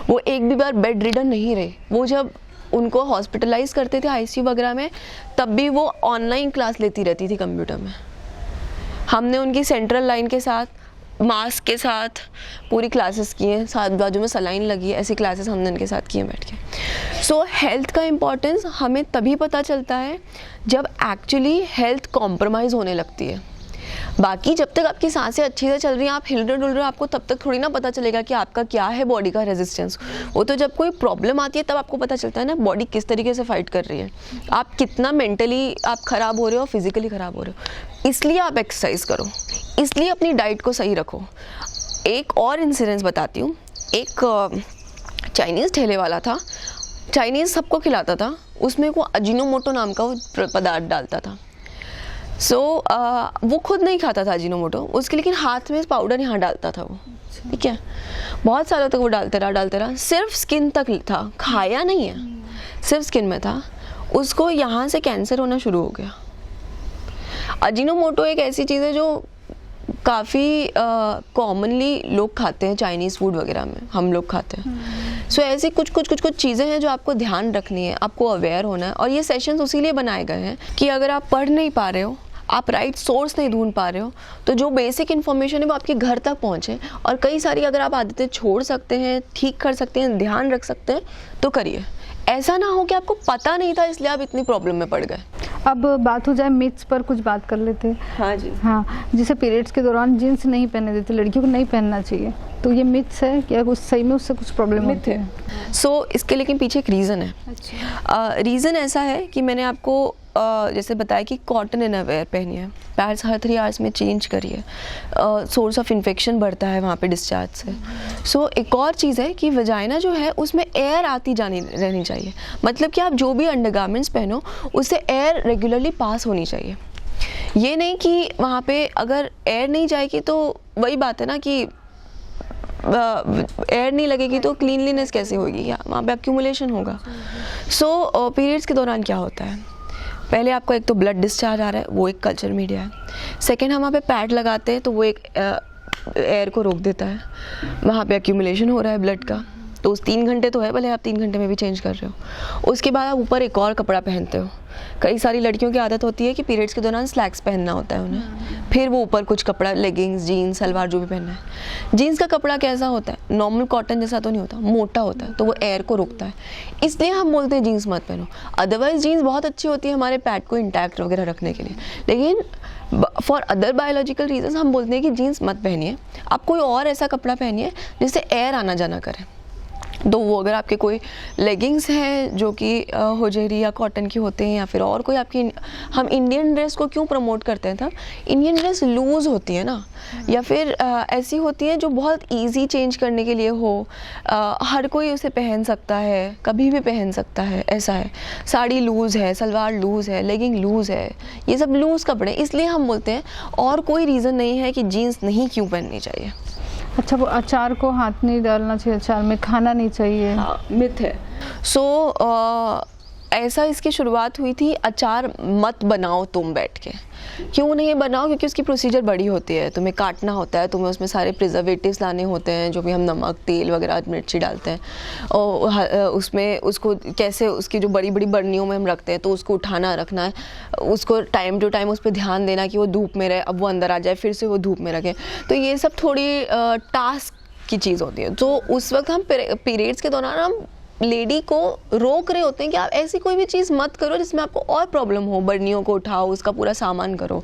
वो एक भी बार बेड रिडन नहीं रहे। वो जब उनको हॉस्पिटलाइज करते थे आईसीयू वगैरह में, तब भी वो ऑनलाइन क्लास लेती रहती थी कंप्यूटर में। हमने उनकी सेंट्रल लाइन के साथ, मास्क के साथ पूरी क्लासेस की हैं, साथ बाजू में सलाइन लगी है, ऐसी क्लासेस हमने उनके साथ की हैं बैठ के। हेल्थ का इम्पोर्टेंस हमें तभी पता चलता है जब एक्चुअली हेल्थ कॉम्प्रोमाइज़ होने लगती है। बाकी जब तक आपकी सांसें अच्छी से चल रही हैं, आप हिल रहे डुल रहे हो, आपको तब तक थोड़ी ना पता चलेगा कि आपका क्या है बॉडी का रेजिस्टेंस। वो तो जब कोई प्रॉब्लम आती है तब आपको पता चलता है ना बॉडी किस तरीके से फाइट कर रही है, आप कितना मेंटली आप ख़राब हो रहे हो, फिजिकली ख़राब हो रहे हो। इसलिए आप एक्सरसाइज करो, इसलिए अपनी डाइट को सही रखो। एक और इंसिडेंस बताती हूँ। एक चाइनीज़ ठेले वाला था, चाइनीज़ सबको खिलाता था, उसमें वो अजीनोमोटो नाम का वो पदार्थ डालता था। वो खुद नहीं खाता था अजीनोमोटो, उसके लेकिन हाथ में पाउडर यहाँ डालता था वो, ठीक है। बहुत सालों तक वो डालते रहा, सिर्फ स्किन तक था, खाया नहीं है, सिर्फ स्किन में था। उसको यहाँ से कैंसर होना शुरू हो गया। अजीनोमोटो एक ऐसी चीज़ है जो काफ़ी कॉमनली लोग खाते हैं, चाइनीज़ फूड वगैरह में हम लोग खाते हैं। ऐसी कुछ चीज़ें हैं जो आपको ध्यान रखनी है, आपको अवेयर होना है। और ये सेशंस उसी लिए बनाए गए हैं कि अगर आप पढ़ नहीं पा रहे हो, आप राइट सोर्स नहीं ढूंढ पा रहे हो, तो जो बेसिक इन्फॉर्मेशन है वो आपके घर तक पहुँचे। और कई सारी अगर आप आदतें छोड़ सकते हैं, ठीक कर सकते हैं, ध्यान रख सकते हैं तो करिए। ऐसा ना हो कि आपको पता नहीं था इसलिए आप इतनी प्रॉब्लम में पड़ गए। अब बात हो जाए मिथ्स पर, कुछ बात कर लेते हैं। हाँ जी, हाँ, जैसे पीरियड्स के दौरान जींस नहीं पहने देते, लड़कियों को नहीं पहनना चाहिए, तो ये मिथ्स है क्या? कुछ सही में उससे कुछ प्रॉब्लम होती है? इसके लेकिन पीछे एक रीज़न है। रीज़न ऐसा है कि मैंने आपको जैसे बताया कि कॉटन इनरवेयर पहनिए, पैड्स हर 3 आवर्स में चेंज करिए, सोर्स ऑफ इन्फेक्शन बढ़ता है वहाँ पे डिस्चार्ज से। एक और चीज़ है कि वजाइना जो है उसमें एयर आती जानी रहनी चाहिए, मतलब कि आप जो भी अंडरगारमेंट्स पहनो उससे एयर रेगुलरली पास होनी चाहिए। ये नहीं कि वहाँ पे अगर एयर नहीं जाएगी तो वही बात है ना कि एयर नहीं लगेगी तो क्लीनलीनेस कैसे होगी, या वहाँ पे एक्यूमुलेशन होगा। पीरियड्स के दौरान क्या होता है, पहले आपको एक तो ब्लड डिस्चार्ज आ रहा है, वो एक कल्चर मीडिया है। सेकेंड, हम वहाँ पे पैड लगाते हैं तो वो एक एयर को रोक देता है, वहाँ पे एक्यूमुलेशन हो रहा है ब्लड का, तो उस 3 घंटे तो है, भले आप 3 घंटे में भी चेंज कर रहे हो। उसके बाद आप ऊपर एक और कपड़ा पहनते हो। कई सारी लड़कियों की आदत होती है कि पीरियड्स के दौरान स्लैक्स पहनना होता है उन्हें, फिर वो ऊपर कुछ कपड़ा, लेगिंग्स, जीन्स, सलवार जो भी पहनना है। जीन्स का कपड़ा कैसा होता है, नॉर्मल कॉटन जैसा तो नहीं होता, मोटा होता है, तो वो एयर को रोकता है, इसलिए हम बोलते हैं जीन्स मत पहनो। अदरवाइज जीन्स बहुत अच्छी होती है हमारे पैड को इंटैक्ट वगैरह रखने के लिए, लेकिन फॉर अदर बायोलॉजिकल रीजन हम बोलते हैं कि जीन्स मत पहनिए, आप कोई और ऐसा कपड़ा पहनिए जिससे एयर आना जाना करे। तो वो अगर आपके कोई लेगिंग्स हैं जो कि होजेरी या कॉटन की होते हैं, या फिर और कोई आपकी, हम इंडियन ड्रेस को क्यों प्रमोट करते हैं, था इंडियन ड्रेस लूज़ होती है ना, या फिर ऐसी होती है जो बहुत इजी चेंज करने के लिए हो, हर कोई उसे पहन सकता है, कभी भी पहन सकता है, ऐसा है। साड़ी लूज़ है, सलवार लूज़ है, लेगिंग लूज़ है, ये सब लूज़ कपड़े, इसलिए हम बोलते हैं, और कोई रीज़न नहीं है कि जीन्स नहीं क्यों पहननी चाहिए। अच्छा, वो अचार को हाथ नहीं डालना चाहिए, अचार में खाना नहीं चाहिए, हाँ, मिथ है। ऐसा इसकी शुरुआत हुई थी, अचार मत बनाओ तुम बैठ के। क्यों नहीं बनाओ, क्योंकि उसकी प्रोसीजर बड़ी होती है, तुम्हें काटना होता है, तुम्हें उसमें सारे प्रिजर्वेटिव्स लाने होते हैं, जो भी हम नमक, तेल वगैरह, मिर्ची डालते हैं, और उसमें उसको कैसे, उसकी जो बड़ी बड़ी बर्नियों में हम रखते हैं, तो उसको उठाना रखना है, उसको टाइम टू टाइम उस पर ध्यान देना कि वो धूप में रहे, अब वो अंदर आ जाए, फिर से वो धूप में रखें, तो ये सब थोड़ी टास्क की चीज़ होती है। तो उस वक्त हम पीरियड्स के दौरान हम लेडी को रोक रहे होते हैं कि आप ऐसी कोई भी चीज़ मत करो जिसमें आपको और प्रॉब्लम हो, बर्नियों को उठाओ, उसका पूरा सामान करो।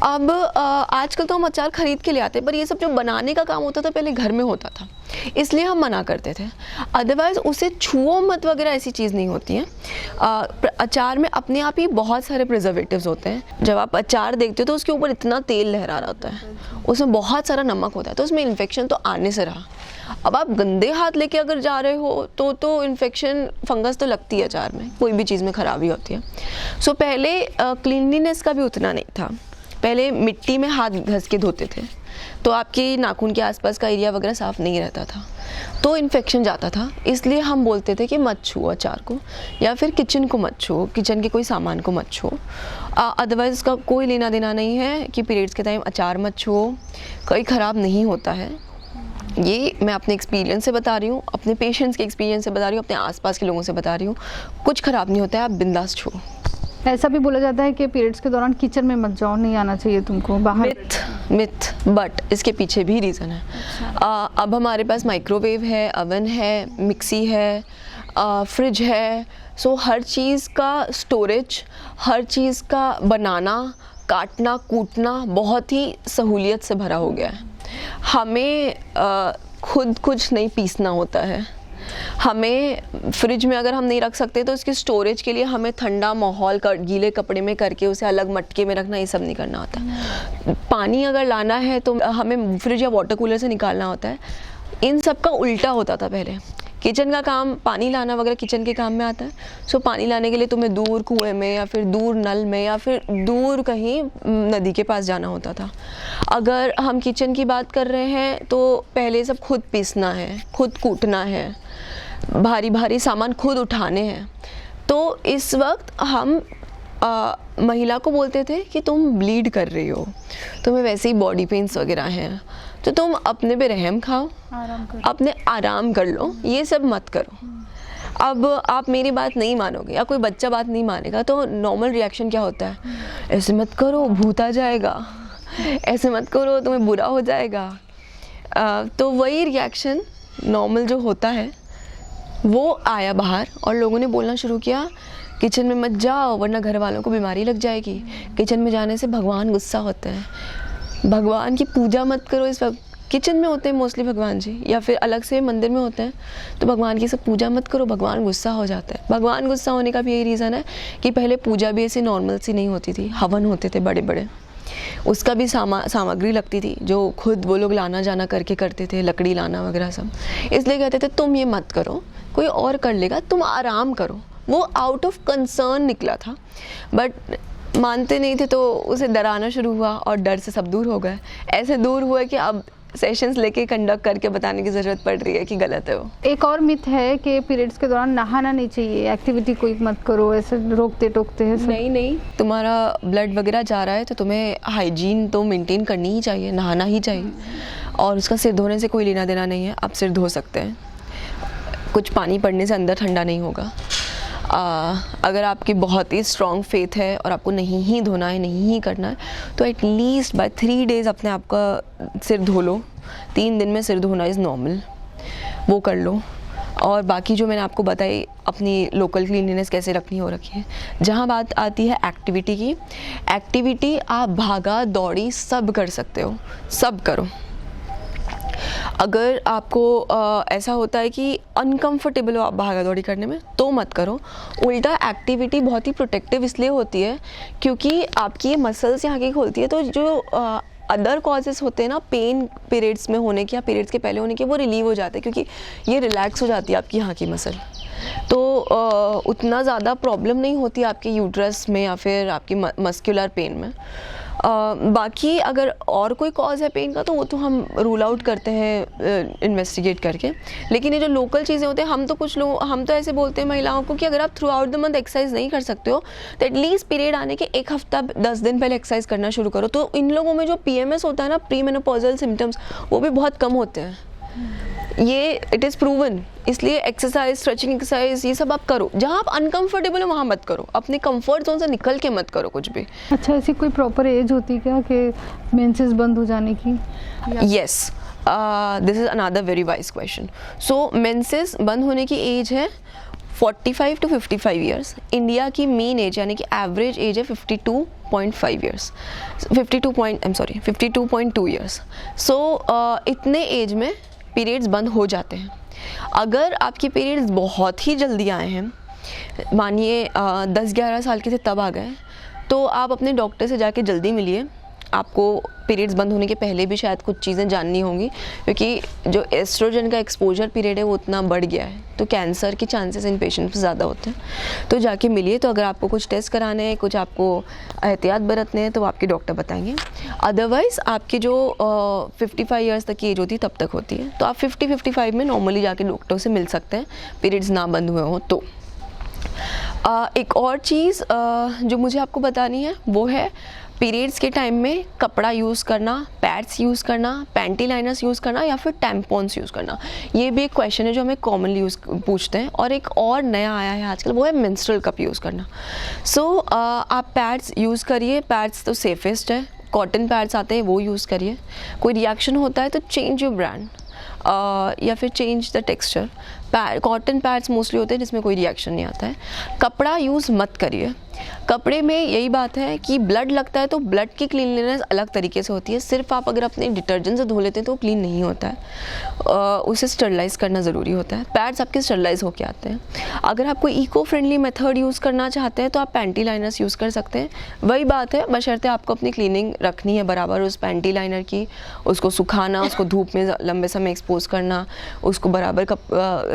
अब आजकल तो हम अचार खरीद के ले आते हैं, पर ये सब जो बनाने का काम होता था पहले घर में होता था, इसलिए हम मना करते थे। अदरवाइज़ उसे छुओ मत वगैरह ऐसी चीज़ नहीं होती है। अचार में अपने आप ही बहुत सारे प्रिजर्वेटिव्स होते हैं। जब आप अचार देखते हो तो उसके ऊपर इतना तेल लहरा रहा होता है, उसमें बहुत सारा नमक होता है, तो उसमें इन्फेक्शन तो आने से रहा। अब आप गंदे हाथ लेके अगर जा रहे हो तो इन्फेक्शन, फंगस तो लगती है अचार में, कोई भी चीज़ में खराबी होती है। सो पहले क्लीनलीनेस का भी उतना नहीं था, पहले मिट्टी में हाथ घस के धोते थे, तो आपके नाखून के आसपास का एरिया वगैरह साफ़ नहीं रहता था, तो इन्फेक्शन जाता था। इसलिए हम बोलते थे कि मत छुओ अचार को, या फिर किचन को मत छुओ, किचन के कोई सामान को मत छुओ। अदरवाइज़ उसका कोई लेना देना नहीं है कि पीरियड्स के टाइम अचार मत छुओ, कोई ख़राब नहीं होता है। ये मैं अपने एक्सपीरियंस से बता रही हूँ, अपने पेशेंट्स के एक्सपीरियंस से बता रही हूँ, अपने आसपास के लोगों से बता रही हूँ, कुछ ख़राब नहीं होता है, आप बिंदास छुओ। ऐसा भी बोला जाता है कि पीरियड्स के दौरान किचन में मत जाओ, नहीं आना चाहिए तुमको बाहर। मिथ, बट इसके पीछे भी रीज़न है। अब हमारे पास माइक्रोवेव है, अवन है, मिक्सी है, फ्रिज है, सो हर चीज़ का स्टोरेज, हर चीज़ का बनाना, काटना, कूटना बहुत ही सहूलियत से भरा हो गया है। हमें खुद कुछ नहीं पीसना होता है, हमें फ्रिज में अगर हम नहीं रख सकते तो उसकी स्टोरेज के लिए हमें ठंडा माहौल कर, गीले कपड़े में करके उसे अलग मटके में रखना, ये सब नहीं करना होता। पानी अगर लाना है तो हमें फ्रिज या वाटर कूलर से निकालना होता है। इन सब का उल्टा होता था पहले। किचन का काम, पानी लाना वगैरह किचन के काम में आता है। सो पानी लाने के लिए तुम्हें दूर कुएं में या फिर दूर नल में या फिर दूर कहीं नदी के पास जाना होता था। अगर हम किचन की बात कर रहे हैं तो पहले सब खुद पीसना है, खुद कूटना है, भारी भारी सामान खुद उठाने हैं। तो इस वक्त हम महिला को बोलते थे कि तुम ब्लीड कर रही हो, तुम्हें वैसे ही बॉडी पेन्स वगैरह हैं, तो तुम अपने पे रहम खाओ, अपने आराम कर लो, ये सब मत करो। अब आप मेरी बात नहीं मानोगे या कोई बच्चा बात नहीं मानेगा तो नॉर्मल रिएक्शन क्या होता है, ऐसे मत करो भूत आ जाएगा, ऐसे मत करो तुम्हें बुरा हो जाएगा। तो वही रिएक्शन नॉर्मल जो होता है वो आया बाहर और लोगों ने बोलना शुरू किया किचन में मत जाओ वरना घर वालों को बीमारी लग जाएगी, किचन में जाने से भगवान गुस्सा होते हैं, भगवान की पूजा मत करो। इस वक्त किचन में होते हैं मोस्टली भगवान जी, या फिर अलग से मंदिर में होते हैं, तो भगवान की सब पूजा मत करो, भगवान गुस्सा हो जाता है। भगवान गुस्सा होने का भी यही रीज़न है कि पहले पूजा भी ऐसे नॉर्मल सी नहीं होती थी, हवन होते थे बड़े बड़े, उसका भी सामग्री लगती थी जो खुद वो लोग लाना जाना करके करते थे, लकड़ी लाना वगैरह सब। इसलिए कहते थे तुम ये मत करो, कोई और कर लेगा, तुम आराम करो। वो आउट ऑफ कंसर्न निकला था, बट मानते नहीं थे तो उसे डराना शुरू हुआ और डर से सब दूर हो गए। ऐसे दूर हुए कि अब सेशंस लेके कंडक्ट करके बताने की ज़रूरत पड़ रही है कि गलत है वो। एक और मिथ है कि पीरियड्स के दौरान नहाना नहीं चाहिए, एक्टिविटी कोई मत करो, ऐसे रोकते टोकते हैं सब। नहीं, तुम्हारा ब्लड वगैरह जा रहा है तो तुम्हें हाइजीन तो मेंटेन करनी ही चाहिए, नहाना ही चाहिए। और उसका सिर धोने से कोई लेना देना नहीं है, आप सिर धो सकते हैं, कुछ पानी पड़ने से अंदर ठंडा नहीं होगा। अगर आपकी बहुत ही स्ट्रॉन्ग फेथ है और आपको नहीं ही धोना है, नहीं ही करना है, तो एटलीस्ट बाय 3 डेज़ अपने आप का सिर धो लो। 3 दिन में सिर धोना इज़ नॉर्मल, वो कर लो। और बाकी जो मैंने आपको बताई अपनी लोकल क्लीनलीनेस कैसे रखनी हो रखी है। जहाँ बात आती है एक्टिविटी की, एक्टिविटी आप भागा दौड़ी सब कर सकते हो, सब करो। अगर आपको ऐसा होता है कि अनकंफर्टेबल हो आप भागा दौड़ी करने में, तो मत करो। उल्टा एक्टिविटी बहुत ही प्रोटेक्टिव इसलिए होती है क्योंकि आपकी ये मसल्स यहाँ की खोलती है, तो जो अदर कॉजेस होते हैं ना पेन पीरियड्स में होने के या पीरियड्स के पहले होने के, वो रिलीव हो जाते हैं क्योंकि ये रिलैक्स हो जाती है आपकी यहाँ की मसल। तो उतना ज़्यादा प्रॉब्लम नहीं होती आपके यूट्रस में या फिर आपकी मस्कुलर पेन में। बाकी अगर और कोई कॉज है पेन का तो वो तो हम रूल आउट करते हैं इन्वेस्टिगेट करके। लेकिन ये जो लोकल चीज़ें होते हैं, हम तो ऐसे बोलते हैं महिलाओं को कि अगर आप through out the month exercise नहीं कर सकते हो तो एटलीस्ट पीरियड आने के 1 हफ्ता 10 दिन पहले एक्सरसाइज करना शुरू करो। तो इन लोगों में जो PMS होता है ना, प्री मेनोपॉजल सिम्टम्स, वो भी बहुत कम होते हैं। ये इट इज़ प्रूवन। इसलिए एक्सरसाइज, स्ट्रेचिंग एक्सरसाइज, ये सब आप करो। जहाँ आप अनकंफर्टेबल हो वहाँ मत करो, अपने कंफर्ट जोन से निकल के मत करो कुछ भी। अच्छा, ऐसी कोई प्रॉपर एज होती है क्या कि मेंसेस बंद हो जाने की? Yes, this is another very wise question. So menses बंद होने की एज है 45 to 55 ईयर्स। इंडिया की मेन एज यानी कि एवरेज एज है 52.5 ईयर्स, 52.2 ईयर्स। सो इतने एज में पीरियड्स बंद हो जाते हैं। अगर आपके पीरियड्स बहुत ही जल्दी आए हैं, मानिए 10-11 साल के थे तब आ गए, तो आप अपने डॉक्टर से जाके जल्दी मिलिए। आपको पीरियड्स बंद होने के पहले भी शायद कुछ चीज़ें जाननी होंगी क्योंकि जो एस्ट्रोजन का एक्सपोजर पीरियड है वो उतना बढ़ गया है, तो कैंसर के चांसेस इन पेशेंट्स में ज़्यादा होते हैं। तो जाके मिलिए। तो अगर आपको कुछ टेस्ट कराने हैं, कुछ आपको एहतियात बरतने हैं, तो आपके डॉक्टर बताएंगे। अदरवाइज़ आपकी जो 55 ईयर्स तक की एज होती है तब तक होती है, तो आप 50-55 में नॉर्मली जाके डॉक्टर से मिल सकते हैं पीरियड्स ना बंद हुए हों तो। एक और चीज़ जो मुझे आपको बतानी है वो है पीरियड्स के टाइम में कपड़ा यूज़ करना, पैड्स यूज़ करना, पैंटी लाइनर्स यूज़ करना या फिर टैम्पॉन्स यूज़ करना। ये भी एक क्वेश्चन है जो हमें कॉमनली पूछते हैं। और एक और नया आया है आजकल, वो है मेंस्ट्रुअल कप यूज़ करना। सो आप पैड्स यूज़ करिए, पैड्स तो सेफेस्ट है। कॉटन पैड्स आते हैं वो यूज़ करिए। कोई रिएक्शन होता है तो चेंज योर ब्रांड या फिर change the texture. Cotton pads mostly होते हैं जिसमें कोई रिएक्शन नहीं आता है। कपड़ा यूज़ मत करिए। कपड़े में यही बात है कि ब्लड लगता है तो ब्लड की क्लीनलीनेस अलग तरीके से होती है। सिर्फ आप अगर अपने डिटर्जेंट से धो लेते हैं तो क्लीन नहीं होता है, उसे स्टरलाइज़ करना ज़रूरी होता है। पैड्स आपके स्टरलाइज़ होके आते हैं। अगर आप कोई इको फ्रेंडली मेथड यूज़ करना चाहते हैं तो आप पैंटी लाइनर्स यूज़ कर सकते हैं। वही बात है, बशर्ते आपको अपनी क्लीनिंग रखनी है बराबर उस पैंटी लाइनर की, उसको सुखाना, उसको धूप में लंबे समय एक्सपोज करना, उसको बराबर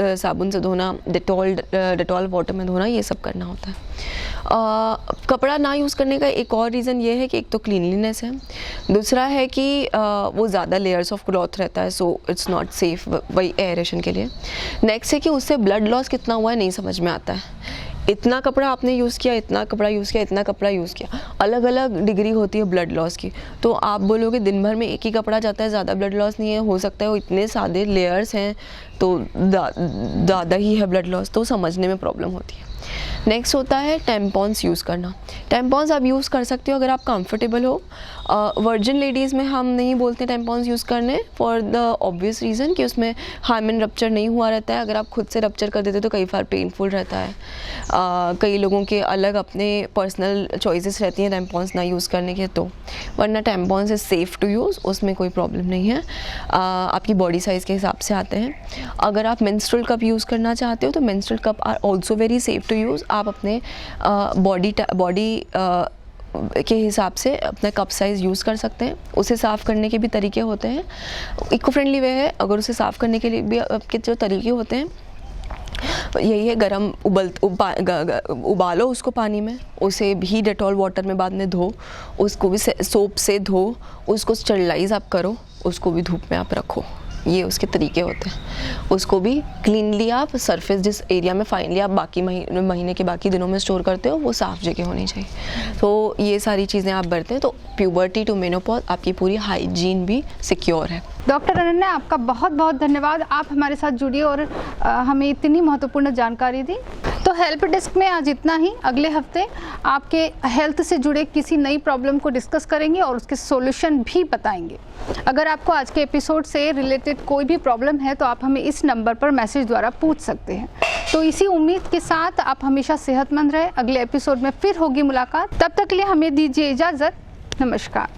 साबुन से धोना, डेटॉल वाटर में धोना, ये सब करना होता है। कपड़ा ना यूज़ करने का एक और रीज़न ये है कि एक तो क्लीनलीनेस है, दूसरा है कि वो ज़्यादा लेयर्स ऑफ क्लॉथ रहता है, सो इट्स नॉट सेफ वही एयरेशन के लिए। नेक्स्ट है कि उससे ब्लड लॉस कितना हुआ है नहीं समझ में आता है। इतना कपड़ा आपने यूज़ किया, इतना कपड़ा यूज़ किया, इतना कपड़ा यूज़ किया, अलग अलग डिग्री होती है ब्लड लॉस की। तो आप बोलोगे दिन भर में एक ही कपड़ा जाता है, ज़्यादा ब्लड लॉस नहीं है, हो सकता है वो इतने सादे लेयर्स हैं तो ज़्यादा ही है ब्लड लॉस, तो समझने में प्रॉब्लम होती है। नेक्स्ट होता है टैम्पॉन्स यूज़ करना। टैम्पॉन्स आप यूज़ कर सकते हो अगर आप कंफर्टेबल हो। वर्जिन लेडीज़ में हम नहीं बोलते टैम्पॉन्स यूज़ करने फॉर द ऑब्वियस रीज़न कि उसमें हाइमेन रप्चर नहीं हुआ रहता है। अगर आप खुद से रप्चर कर देते तो कई बार पेनफुल रहता है। कई लोगों के अलग अपने पर्सनल चॉइसेस रहती हैं टैम्पॉन्स ना यूज़ करने के, तो वरना tampons is safe to use, उसमें कोई प्रॉब्लम नहीं है। आपकी बॉडी साइज़ के हिसाब से आते हैं। अगर आप मेंस्ट्रुअल कप यूज़ करना चाहते हो तो menstrual cup are also very safe to use. आप अपने बॉडी के हिसाब से अपना कप साइज़ यूज़ कर सकते हैं। उसे साफ़ करने के भी तरीके होते हैं, इको फ्रेंडली वे है। अगर उसे साफ़ करने के लिए भी आपके जो तरीके होते हैं यही है, गरम उबालो उसको पानी में, उसे भी डेटॉल वाटर में बाद में धो, उसको भी सोप से धो, उसको स्टरलाइज़ आप करो, उसको भी धूप में आप रखो। ये उसके तरीके होते हैं। उसको भी क्लीनली आप सरफेस जिस एरिया में फाइनली आप बाकी महीने के बाकी दिनों में स्टोर करते हो वो साफ़ जगह होनी चाहिए। तो ये सारी चीज़ें आप बरतें तो प्यूबर्टी टू मेनोपॉज आपकी पूरी हाइजीन भी सिक्योर है। डॉक्टर अनन्या, आपका बहुत बहुत धन्यवाद, आप हमारे साथ जुड़ी और हमें इतनी महत्वपूर्ण जानकारी दी। तो हेल्प डेस्क में आज इतना ही। अगले हफ्ते आपके हेल्थ से जुड़े किसी नई प्रॉब्लम को डिस्कस करेंगे और उसके सॉल्यूशन भी बताएंगे। अगर आपको आज के एपिसोड से रिलेटेड कोई भी प्रॉब्लम है तो आप हमें इस नंबर पर मैसेज द्वारा पूछ सकते हैं। तो इसी उम्मीद के साथ आप हमेशा सेहतमंद रहें। अगले एपिसोड में फिर होगी मुलाकात। तब तक के लिए हमें दीजिए इजाज़त। नमस्कार।